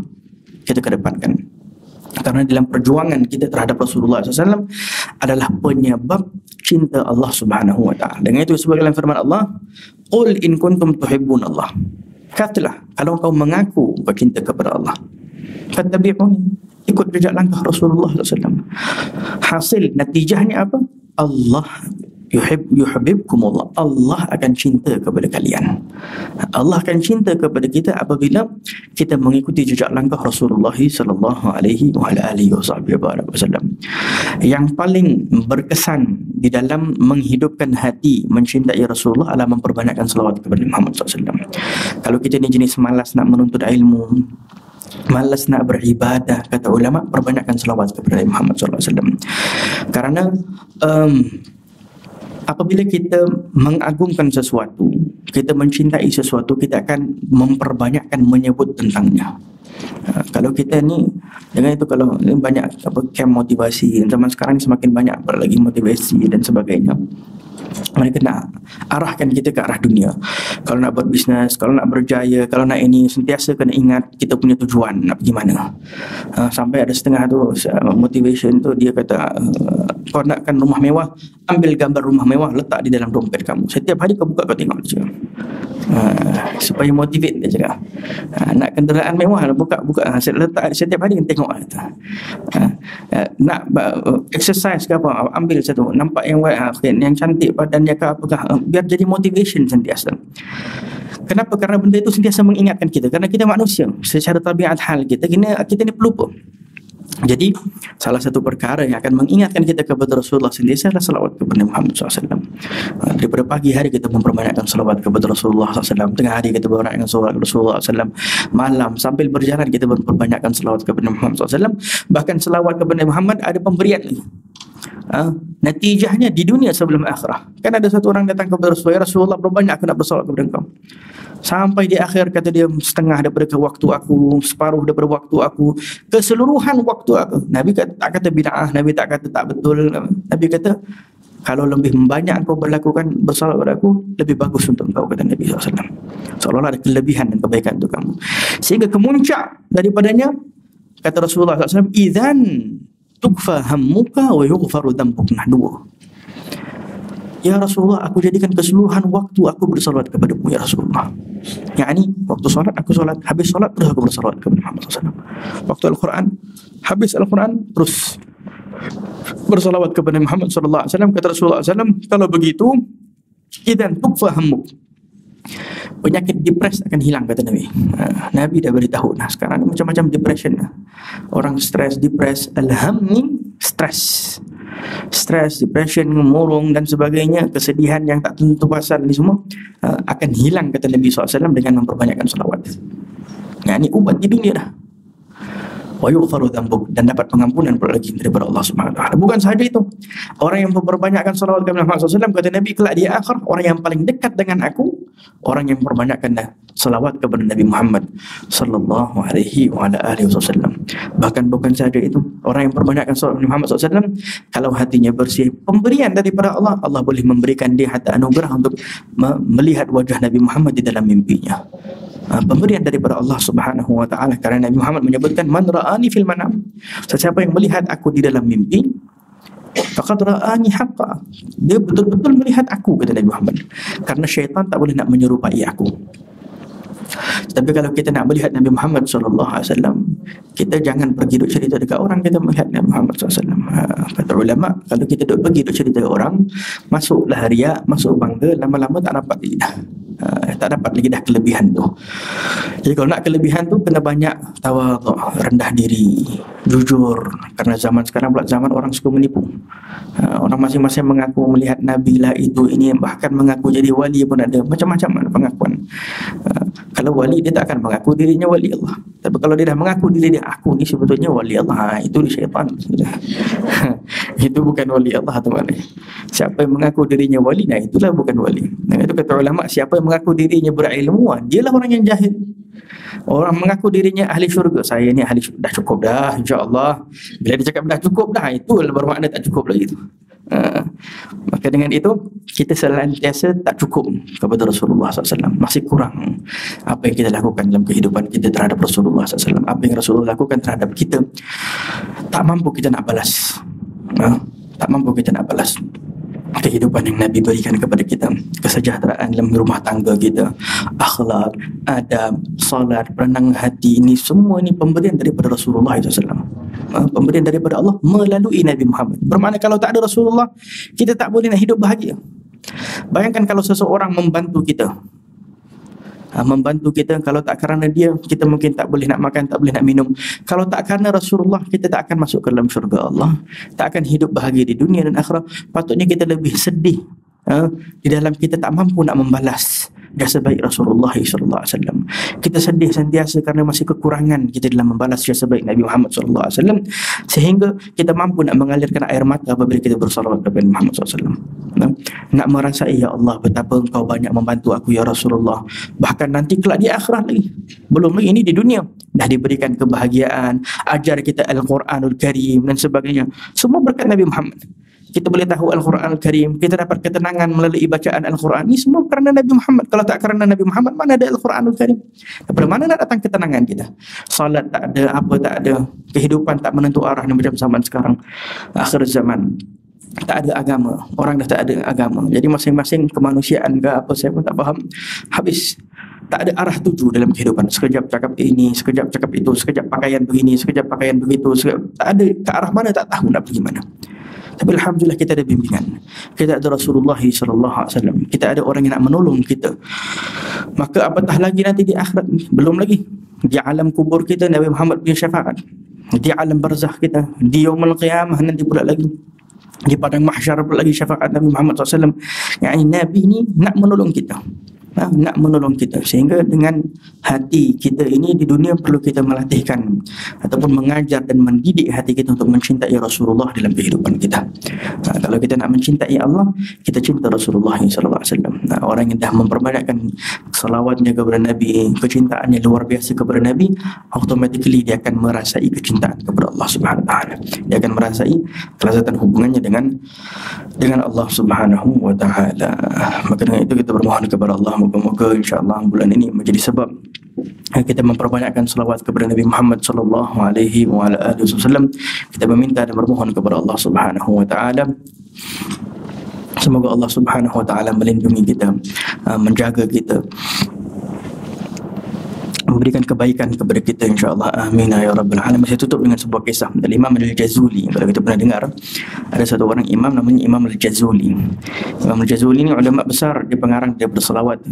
kita kedepankan. Karena dalam perjuangan kita terhadap Rasulullah SAW adalah penyebab cinta Allah Subhanahu wa taala. Dengan itu sebagai dalam firman Allah, "Qul in kuntum tuhibbun Allah." Katalah, kalau kau mengaku kau cinta kepada Allah, fattabi'uni, ikut jejak langkah Rasulullah SAW. Hasil natijahnya apa? Allah yuhibbukumullah. Allah akan cinta kepada kalian. Allah akan cinta kepada kita apabila kita mengikuti jejak langkah Rasulullah sallallahu alaihi wasallam. Yang paling berkesan di dalam menghidupkan hati mencintai Rasulullah adalah memperbanyakkan selawat kepada Muhammad SAW. Kalau kita ni jenis malas nak menuntut ilmu, malas nak beribadah, kata ulama, perbanyakkan selawat kepada Muhammad SAW. Karena apabila kita mengagungkan sesuatu, kita mencintai sesuatu, kita akan memperbanyakkan menyebut tentangnya. Kalau kita ni, dengan itu kalau banyak camp motivasi, zaman sekarang ni semakin banyak lagi motivasi dan sebagainya. Mereka nak arahkan kita ke arah dunia. Kalau nak buat bisnes, kalau nak berjaya, kalau nak ini, sentiasa kena ingat kita punya tujuan nak pergi mana. Sampai ada setengah tu motivation tu, dia kata, kau nakkan rumah mewah, ambil gambar rumah mewah, letak di dalam dompet kamu. Setiap hari kau buka, kau tengok je. Supaya motivate dia cakap. Nak kenderaan mewah, buka letak setiap hari tengok. Nak exercise ke apa, ambil satu, nampak yang cantik badannya ke apakah, biar jadi motivation sentiasa. Kenapa? Karena benda itu sentiasa mengingatkan kita. Karena kita manusia, secara tabiat hal kita ni pelupa. Jadi salah satu perkara yang akan mengingatkan kita kepada Rasulullah sendiri adalah salawat kepada Muhammad SAW. Daripada pagi hari kita memperbanyakkan salawat kepada Rasulullah SAW, tengah hari kita memperbanyakkan salawat kepada Rasulullah SAW, malam sambil berjalan kita memperbanyakkan salawat kepada Muhammad SAW. Bahkan salawat kepada Muhammad ada pemberian lagi. Natijahnya di dunia sebelum akhirah. Kan ada satu orang datang kepada Rasulullah, "Ya Rasulullah, berbanyak aku nak bersalawat kepada engkau." Sampai di akhir kata dia, setengah daripada waktu aku, separuh daripada waktu aku, keseluruhan waktu aku. Nabi tak kata bid'ah, Nabi tak kata tak betul. Nabi kata, kalau lebih banyak kau berlakukan bersalawat kepada aku, lebih bagus untuk engkau, kata Nabi SAW. Seolah-olah ada kelebihan dan kebaikan untuk kamu. Sehingga kemuncak daripadanya, kata Rasulullah SAW, "Idzan tukfa hammuka wa yughfaru dhanbuk." Nah, dua. Ya Rasulullah, aku jadikan keseluruhan waktu aku bersalawat kepadamu, ya Rasulullah. Yani waktu solat aku solat, habis solat terus aku bersalawat kepada Muhammad SAW. Waktu Al-Quran, habis Al-Quran terus bersalawat kepada Muhammad SAW. Kata Rasulullah SAW, kalau begitu, idan tukfa hammuk, penyakit depres akan hilang, kata Nabi. Nabi dah beritahu. Nah, sekarang macam-macam depression. Orang stres, depres, alham ni stres, depression, murung dan sebagainya, kesedihan yang tak tentu pasal ni semua akan hilang, kata Nabi SAW, dengan memperbanyakkan salawat. Ini ubat di dunia dah. Wa yughfaru dhanbuk, dan dapat pengampunan pula lagi daripada Allah Subhanahu wa taala. Bukan sahaja itu, orang yang memperbanyakkan salawat kepada Muhammad SAW, kata Nabi, kelak di akhir orang yang paling dekat dengan aku, orang yang memperbanyakkan salawat kepada Nabi Muhammad sallallahu alaihi wasallam. Bahkan bukan sahaja itu, orang yang memperbanyakkan salawat kepada Muhammad SAW, kalau hatinya bersih, pemberian daripada Allah, Allah boleh memberikan dia harta anugerah untuk melihat wajah Nabi Muhammad di dalam mimpinya. Pemberian daripada Allah Subhanahu wa taala, karena Nabi Muhammad menyebutkan, "Man ra'ani fil manam." Sesiapa yang melihat aku di dalam mimpi, faqad ra'ani haqqan. Dia betul-betul melihat aku, kata Nabi Muhammad. Karena syaitan tak boleh nak menyerupai aku. Tapi kalau kita nak melihat Nabi Muhammad SAW, kita jangan pergi duk cerita dekat orang kita melihat Nabi Muhammad SAW. Kata ulama, kalau kita duk pergi duk cerita dekat orang, masuklah riak, masuk bangga, lama-lama tak dapat lagi dah. Tak dapat lagi dah kelebihan tu. Jadi kalau nak kelebihan tu, kena banyak tawadhu, rendah diri, jujur. Karena zaman sekarang pula zaman orang suka menipu. Orang masing-masing mengaku melihat Nabi lah, itu ini, bahkan mengaku jadi wali pun ada. Macam-macam pengakuan. Kalau wali, dia tak akan mengaku dirinya wali Allah. Tapi kalau dia dah mengaku diri dia, aku ni sebetulnya wali Allah, itu syaitan. Itu bukan wali Allah, teman. Siapa yang mengaku dirinya wali, nah itulah bukan wali. Nah, itu kata ulama, siapa yang mengaku dirinya berilmu, dialah orang yang jahil. Orang mengaku dirinya ahli syurga, saya ni ahli syurga, dah cukup dah, insya-Allah. Bila dia cakap dah cukup dah, itu bermakna tak cukup lagi tu. Maka dengan itu kita senantiasa tak cukup kepada Rasulullah SAW. Masih kurang apa yang kita lakukan dalam kehidupan kita terhadap Rasulullah SAW. Apa yang Rasulullah lakukan terhadap kita, tak mampu kita nak balas. Tak mampu kita nak balas kehidupan yang Nabi berikan kepada kita, kesejahteraan dalam rumah tangga kita, akhlak, adab, salat, perenang hati, ini semua ini pemberian daripada Rasulullah SAW. Pemberian daripada Allah melalui Nabi Muhammad. Bermakna kalau tak ada Rasulullah, kita tak boleh nak hidup bahagia. Bayangkan kalau seseorang membantu kita, kalau tak kerana dia, kita mungkin tak boleh nak makan, tak boleh nak minum. Kalau tak kerana Rasulullah, kita tak akan masuk ke dalam syurga Allah, tak akan hidup bahagia di dunia dan akhirat. Patutnya kita lebih sedih di dalam kita tak mampu nak membalas jasa baik Rasulullah SAW. Kita sedih sentiasa kerana masih kekurangan kita dalam membalas jasa baik Nabi Muhammad SAW, sehingga kita mampu nak mengalirkan air mata apabila kita bersalawat kepada Muhammad SAW. Nak merasai, ya Allah, betapa engkau banyak membantu aku ya Rasulullah. Bahkan nanti kelak di akhirat lagi, belum lagi ini di dunia dah diberikan kebahagiaan, ajar kita Al-Quranul Karim dan sebagainya. Semua berkat Nabi Muhammad. Kita boleh tahu Al-Quranul Karim, kita dapat ketenangan melalui bacaan Al-Quran. Ini semua kerana Nabi Muhammad. Kalau tak kerana Nabi Muhammad, mana ada Al-Quranul Karim? Daripada mana nak datang ketenangan kita? Salat tak ada, apa tak ada, kehidupan tak menentu arah macam zaman sekarang, akhir zaman. Tak ada agama, orang dah tak ada agama. Jadi masing-masing kemanusiaan ke apa, saya pun tak faham. Habis, tak ada arah tuju dalam kehidupan. Sekejap cakap ini, sekejap cakap itu, sekejap pakaian begini, sekejap pakaian begitu, tak ada ke arah mana, tak tahu nak pergi mana. Tapi alhamdulillah kita ada bimbingan. Kita ada Rasulullah SAW. Kita ada orang yang nak menolong kita. Maka apatah lagi nanti di akhirat. Belum lagi di alam kubur kita Nabi Muhammad punya syafaat. Di alam barzakh kita, di yaumul qiyamah nanti pula lagi, di padang mahsyar pula lagi syafaat Nabi Muhammad SAW. Yang Nabi ni nak menolong kita, nak menolong kita. Sehingga dengan hati kita ini di dunia perlu kita melatihkan ataupun mengajar dan mendidik hati kita untuk mencintai Rasulullah dalam kehidupan kita. Kalau kita nak mencintai Allah, kita cinta Rasulullah SAW. Orang yang dah memperbanyakkan salawatnya kepada Nabi, kecintaannya luar biasa kepada Nabi, automatically dia akan merasai kecintaan kepada Allah Subhanahu Wa Taala. Dia akan merasai kelezatan hubungannya dengan Allah Subhanahu Wa Taala. Maka dengan itu kita bermohon kepada Allah, moga-moga insya-Allah bulan ini menjadi sebab kita memperbanyakkan selawat kepada Nabi Muhammad sallallahu alaihi wasallam. Kita meminta dan bermohon kepada Allah Subhanahu wa taala, semoga Allah Subhanahu wa taala melindungi kita, menjaga kita, memberikan kebaikan kepada kita insya-Allah. Amin ya rabbal alamin. Saya tutup dengan sebuah kisah dari Imam Al-Jazuli. Kalau kita pernah dengar, ada satu orang imam namanya Imam Al-Jazuli. Imam Al-Jazuli ni ulama besar, dia pengarang, dia bersalawat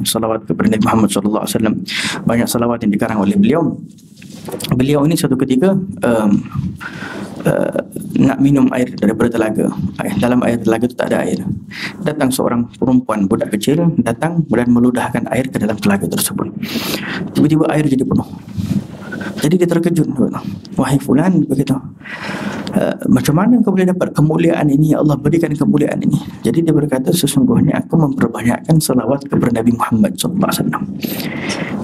kepada Nabi Muhammad sallallahu alaihi wasallam. Banyak salawat yang dikarang oleh beliau. Beliau ini suatu ketika nak minum air daripada telaga. Dalam air telaga itu tak ada air. Datang seorang perempuan budak kecil, datang dan meludahkan air ke dalam telaga tersebut. Tiba-tiba air jadi penuh. Jadi dia terkejut. Wahai fulan, begitu, macam mana kau boleh dapat kemuliaan ini? Ya Allah berikan kemuliaan ini. Jadi dia berkata, sesungguhnya aku memperbanyakkan salawat kepada Nabi Muhammad SAW.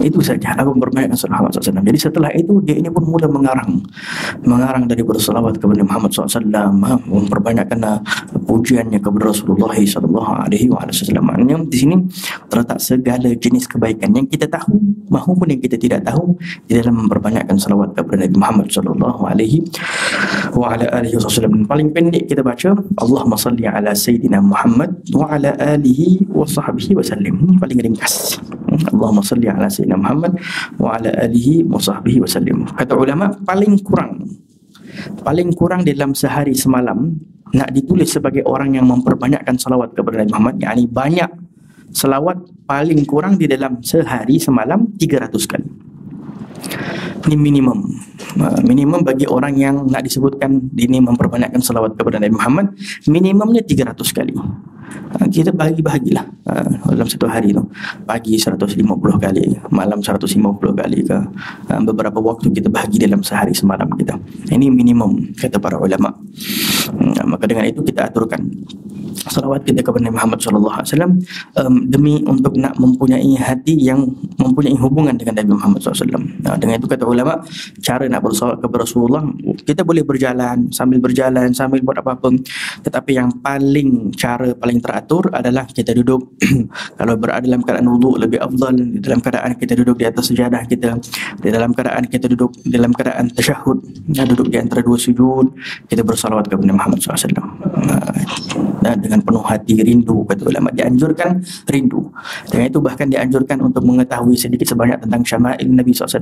Itu saja, aku memperbanyakkan salawat SAW. Jadi setelah itu dia ini pun mula mengarang dari bersalawat kepada Muhammad SAW, memperbanyakkan pujiannya kepada Rasulullah SAW. Yang di sini terletak segala jenis kebaikan yang kita tahu maupun yang kita tidak tahu di dalam memperbanyakkan salawat kepada Nabi Muhammad SAW. Paling pendek kita baca Allahumma salli ala Sayyidina Muhammad wa ala alihi wa sahbihi wa sallim. Ini paling ringkas. Allahumma salli ala Sayyidina Muhammad wa ala alihi wa sahbihi wa sallim. Kata ulama, paling kurang dalam sehari semalam nak ditulis sebagai orang yang memperbanyakkan salawat kepada Nabi Muhammad, yakni banyak salawat, paling kurang di dalam sehari semalam 300 kali. Ini minimum bagi orang yang nak disebutkan ini memperbanyakkan salawat kepada Nabi Muhammad, minimumnya 300 kali. Kita bahagilah dalam satu hari tu, pagi 150 kali, malam 150 kali ke, beberapa waktu kita bahagi dalam sehari semalam kita. Ini minimum kata para ulama. Maka dengan itu kita aturkan salawat kita kepada Nabi Muhammad SAW demi untuk nak mempunyai hati yang mempunyai hubungan dengan Nabi Muhammad SAW. Dengan itu kata ulama, cara nak bersolawat kepada Rasulullah, kita boleh berjalan sambil buat apa-apa, tetapi yang cara paling teratur adalah kita duduk. Kalau berada dalam keadaan wuduk lebih afdal, dalam keadaan kita duduk di atas sejadah kita, di dalam keadaan kita duduk dalam keadaan tasyahud, duduk di antara dua sujud, kita bersolawat kepada Muhammad SAW. Dan dengan penuh hati rindu, kata ulama, dianjurkan rindu. Dengan itu bahkan dianjurkan untuk mengetahui sedikit sebanyak tentang syama'il Nabi SAW,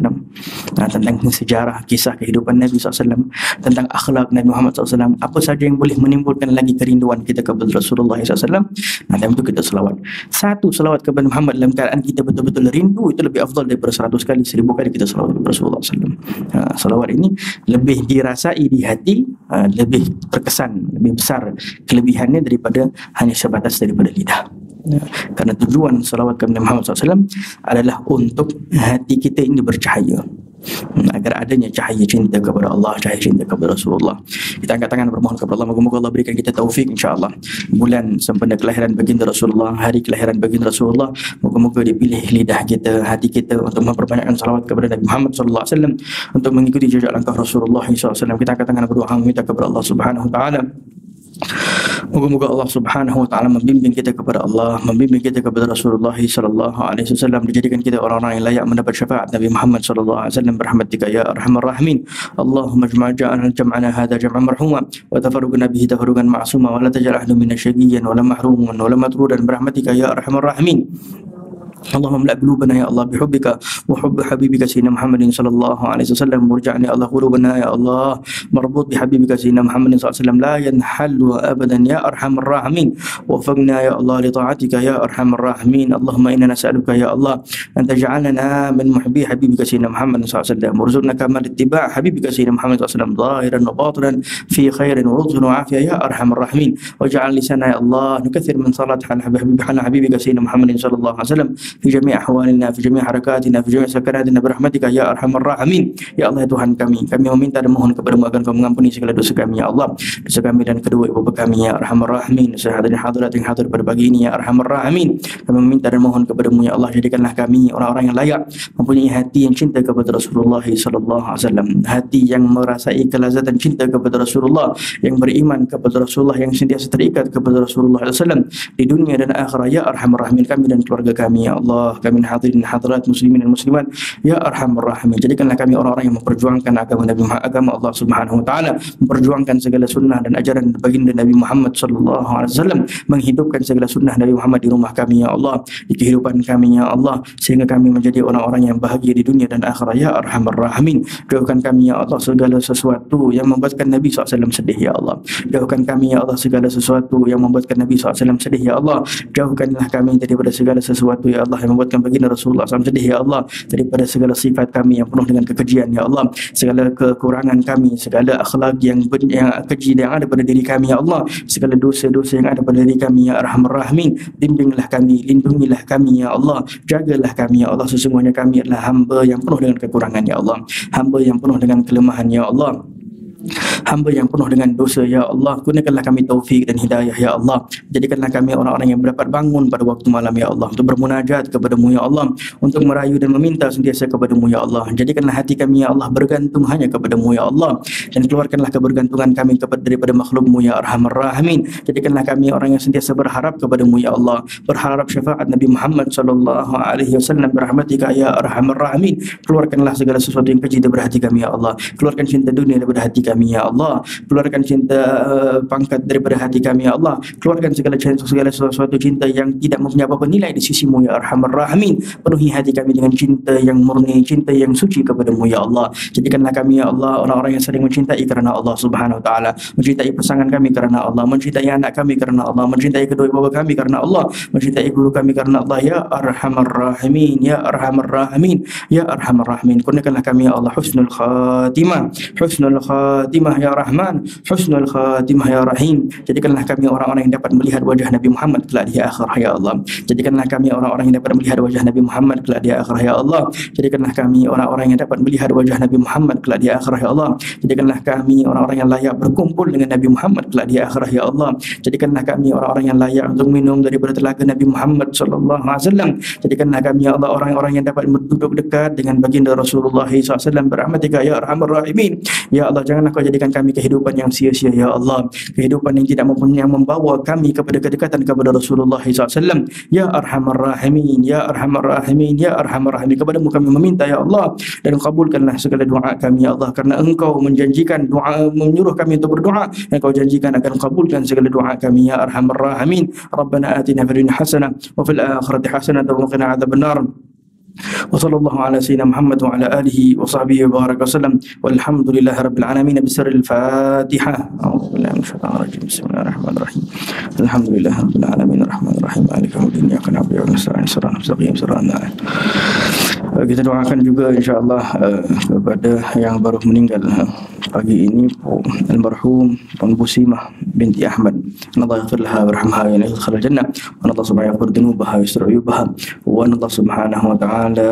tentang sejarah, kisah kehidupan Nabi SAW, tentang akhlak Nabi Muhammad SAW, apa saja yang boleh menimbulkan lagi kerinduan kita kepada Rasulullah SAW. Dan itu kita selawat. Satu selawat kepada Muhammad dalam keadaan kita betul-betul rindu, itu lebih afdal daripada 100 kali, 1000 kali kita selawat kepada Rasulullah SAW. Selawat ini lebih dirasai di hati, lebih terkesan, lebih besar kelebihannya daripada hanya sebatas daripada lidah. Karena tujuan salawat kepada Muhammad SAW adalah untuk hati kita ini bercahaya, agar adanya cahaya cinta kepada Allah, cahaya cinta kepada Rasulullah. Kita angkat tangan bermohon kepada Allah, moga-moga Allah berikan kita taufik, insya-Allah. Bulan sempena kelahiran baginda Rasulullah, hari kelahiran baginda Rasulullah, moga-moga dipilih lidah kita, hati kita untuk memperbanyakkan salawat kepada Nabi Muhammad SAW, untuk mengikuti jejak langkah Rasulullah SAW. Kita angkat tangan berdoa meminta kepada Allah Subhanahu wa taala. Moga-moga Allah Subhanahu wa taala membimbing kita kepada Allah, membimbing kita kepada Rasulullah sallallahu alaihi wasallam, dijadikan kita orang-orang yang layak mendapat syafaat Nabi Muhammad sallallahu alaihi wasallam berahmatika ya arhamar rahimin. Allahumma jam'ana hadha jam'an marhuma wa tafarraqna bihi tafarruqan ma'suma wa la taj'al ahadan minasy-syaqiyyin wa la mahruman wa la matrudan berahmatika ya arhamar rahimin. اللهم املأ قلوبنا يا الله بحبك وحب حبيبك سيدنا محمد صلى الله عليه وسلم وارجعنا يا الله قلوبنا يا الله مربوط بحبيبك سيدنا محمد صلى الله عليه وسلم لا ينحل أبدا يا أرحم الراحمين وفقنا يا الله لطاعتك يا أرحم الراحمين. اللهم إنا نسألك يا الله أن تجعلنا من محبي حبيبك سيدنا محمد صلى الله عليه وسلم وارزقنا كمال اتباع حبيبك سيدنا محمد صلى الله عليه وسلم ظاهرا وباطنا في خير ورزق وعافية يا أرحم الراحمين. واجعل لسانا يا الله نكثر من صلاة على حبيبك سيدنا محمد صلى الله عليه وسلم في جميع أحوالنا في جميع حركاتنا في جميع سكناتنا برحمتك يا أرحم الراحمين. Ya Allah Tuhan kami meminta dan mohon kepada-Mu agar Kau mengampuni segala dosa kami ya Allah, dosa kami dan kedua ibu bapa kami ya Arhamar Rahimin. Sehadirin hadirat yang hadir pada pagi ini ya Arhamar Rahimin, kami meminta dan mohon kepada-Mu ya Allah, jadikanlah kami orang-orang yang layak mempunyai hati yang cinta kepada Rasulullah sallallahu alaihi wasallam, hati yang merasai kelazatan cinta kepada Rasulullah, yang beriman kepada Rasulullah, yang sentiasa terikat kepada Rasulullah sallallahu alaihi wasallam di dunia dan akhirat ya Arhamar Rahimin. Kami dan keluarga kami ya Allah, kami hadirin hadirat muslimin dan muslimat ya Arhamar Rahimin, jadikanlah kami orang-orang yang memperjuangkan agama Allah Subhanahu wa taala, memperjuangkan segala sunnah dan ajaran baginda Nabi Muhammad sallallahu alaihi wasallam, menghidupkan segala sunnah Nabi Muhammad di rumah kami ya Allah, di kehidupan kami ya Allah, sehingga kami menjadi orang-orang yang bahagia di dunia dan akhirat ya Arhamar Rahimin. Jauhkan kami ya Allah segala sesuatu yang membuatkan Nabi SAW sedih ya Allah, jauhkan kami ya Allah segala sesuatu yang membuatkan Nabi SAW sedih ya Allah, jauhkanlah kami daripada segala sesuatu ya Allah yang membuatkan baginda Rasulullah SAW sedih ya Allah, daripada segala sifat kami yang penuh dengan kekejian ya Allah, segala kekurangan kami, segala akhlak yang keji yang ada pada diri kami ya Allah, segala dosa-dosa yang ada pada diri kami ya Arhamar Rahimin. Bimbinglah kami, lindungilah kami ya Allah, jagalah kami ya Allah. Sesungguhnya kami adalah hamba yang penuh dengan kekurangan ya Allah, hamba yang penuh dengan kelemahan ya Allah, hamba yang penuh dengan dosa ya Allah. Gunakanlah kami taufik dan hidayah ya Allah, jadikanlah kami orang-orang yang dapat bangun pada waktu malam ya Allah untuk bermunajat kepada-Mu ya Allah, untuk merayu dan meminta sentiasa kepada-Mu ya Allah. Jadikanlah hati kami ya Allah bergantung hanya kepada-Mu ya Allah, dan keluarkanlah kebergantungan kami daripada makhluk-Mu ya Arhamar Rahimin. Jadikanlah kami orang yang sentiasa berharap kepada-Mu ya Allah, berharap syafaat Nabi Muhammad sallallahu alaihi wasallam berahmatika ya Arhamar Rahimin. Keluarkanlah segala sesuatu yang keji daripada hati kami ya Allah, keluarkan cinta dunia daripada hati kami ya Allah, keluarkan cinta pangkat daripada hati kami ya Allah, keluarkan segala sesuatu cinta yang tidak mempunyai apa-apa nilai di sisi-Mu ya Arhamar Rahimin. Penuhi hati kami dengan cinta yang murni, cinta yang suci kepada-Mu ya Allah. Jadikanlah kami ya Allah orang-orang yang saling mencintai kerana Allah Subhanahu wa taala, mencintai pasangan kami kerana Allah, mencintai anak kami kerana Allah, mencintai kedua ibu bapa kami kerana Allah, mencintai guru kami kerana Allah ya Arhamar Rahimin ya Arhamar Rahimin ya Arhamar Rahimin. Kurniakanlah kami ya Allah husnul khatimah, husnul khatimah ya Rahman, husnul khatimah ya Rahim. Jadikanlah kami orang-orang yang dapat melihat wajah Nabi Muhammad kelak di akhirah ya Allah. Jadikanlah kami orang-orang yang dapat melihat wajah Nabi Muhammad kelak di akhirah ya Allah. Jadikanlah kami orang-orang yang dapat melihat wajah Nabi Muhammad kelak di akhirah ya Allah. Jadikanlah kami orang-orang yang layak berkumpul dengan Nabi Muhammad kelak di akhirah ya Allah. Jadikanlah kami orang-orang yang layak untuk minum daripada telaga Nabi Muhammad sallallahu alaihi wasallam. Jadikanlah kami ya Allah orang-orang yang dapat duduk dekat dengan baginda Rasulullah SAW berahmatika ya arhamar rahimin. Ya Allah, janganlah kau jadikan kami kehidupan yang sia-sia ya Allah, kehidupan yang tidak mempunyai membawa kami kepada kedekatan kepada Rasulullah SAW. Ya arhamar rahimin, ya arhamar rahimin, ya arhamar rahimin. Kepadamu kami meminta ya Allah, dan kabulkanlah segala doa kami ya Allah, karena engkau menjanjikan doa, menyuruh kami untuk berdoa, dan kau janjikan akan kabulkan segala doa kami ya arhamar rahimin. Rabbana atina fid dunya hasanah wa fil akhirati hasanah wa qina adzabannar. وصلى الله على سيدنا محمد وعلى آله وصحبه وبارك وسلم والحمد لله رب العالمين بسر الفاتحة. أعوذ بالله من الشيطان الرجيم. بسم الله الرحمن الرحيم. الحمد لله رب العالمين الرحمن الرحيم مالك يوم الدين إياك نعبد وإياك نستعين اهدنا الصراط المستقيم صراط الذين. Kita doakan juga insya-Allah kepada yang baru meninggal pagi ini, almarhum Puan Busimah binti Ahmad. Allah yaghfir laha warhamha wa yadkhilha al-jannah wa Allah subhanahu yaghfir dhunubaha wa yastur uyubaha wa Allah subhanahu wa ta'ala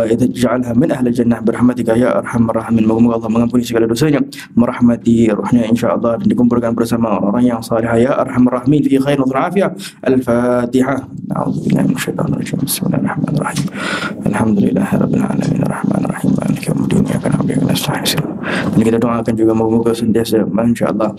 yaj'alha min ahli jannah birahmatika ya arhamar rahimin. Moga Allah mengampuni segala dosanya, merahmati ruhnya insya-Allah, dan dikumpulkan bersama orang-orang yang saleh ya arhamar rahimin fi khair wa afiyah. Al-Fatihah. A'udzubillahi minasyaitonir rajim. Bismillahirrahmanirrahim. Alhamdulillah rabbil alamin arrahmanir rahim maliki yaumiddin iyyaka na'budu wa iyyaka nasta'in. Dan kita doakan juga moga-moga sentiasa insyaallah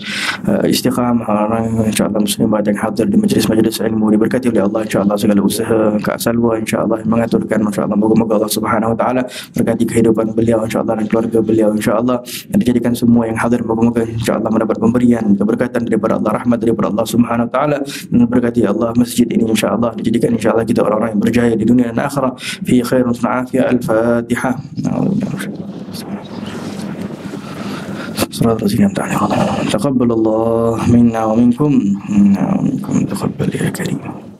istiqamah orang insyaallah muslimat yang hadir di majlis-majlis ilmu, diberkati oleh Allah insyaallah segala usaha Kak Salwa insyaallah mengaturkan insyaallah, moga-moga Allah Subhanahu wa taala berkati kehidupan beliau insyaallah dan keluarga beliau insyaallah, dan dijadikan semua yang hadir moga-moga insyaallah mendapat pemberian keberkatan daripada Allah, rahmat daripada Allah Subhanahu wa taala, dan berkati Allah masjid ini insyaallah dijadikan insyaallah kita orang-orang yang berjaya di dunia dan akhirat fi khairun wa afiyah. Al-Fatihah. صراط الذين أنعمت عليهم. تقبل الله منا ومنكم تقبل يا كريم.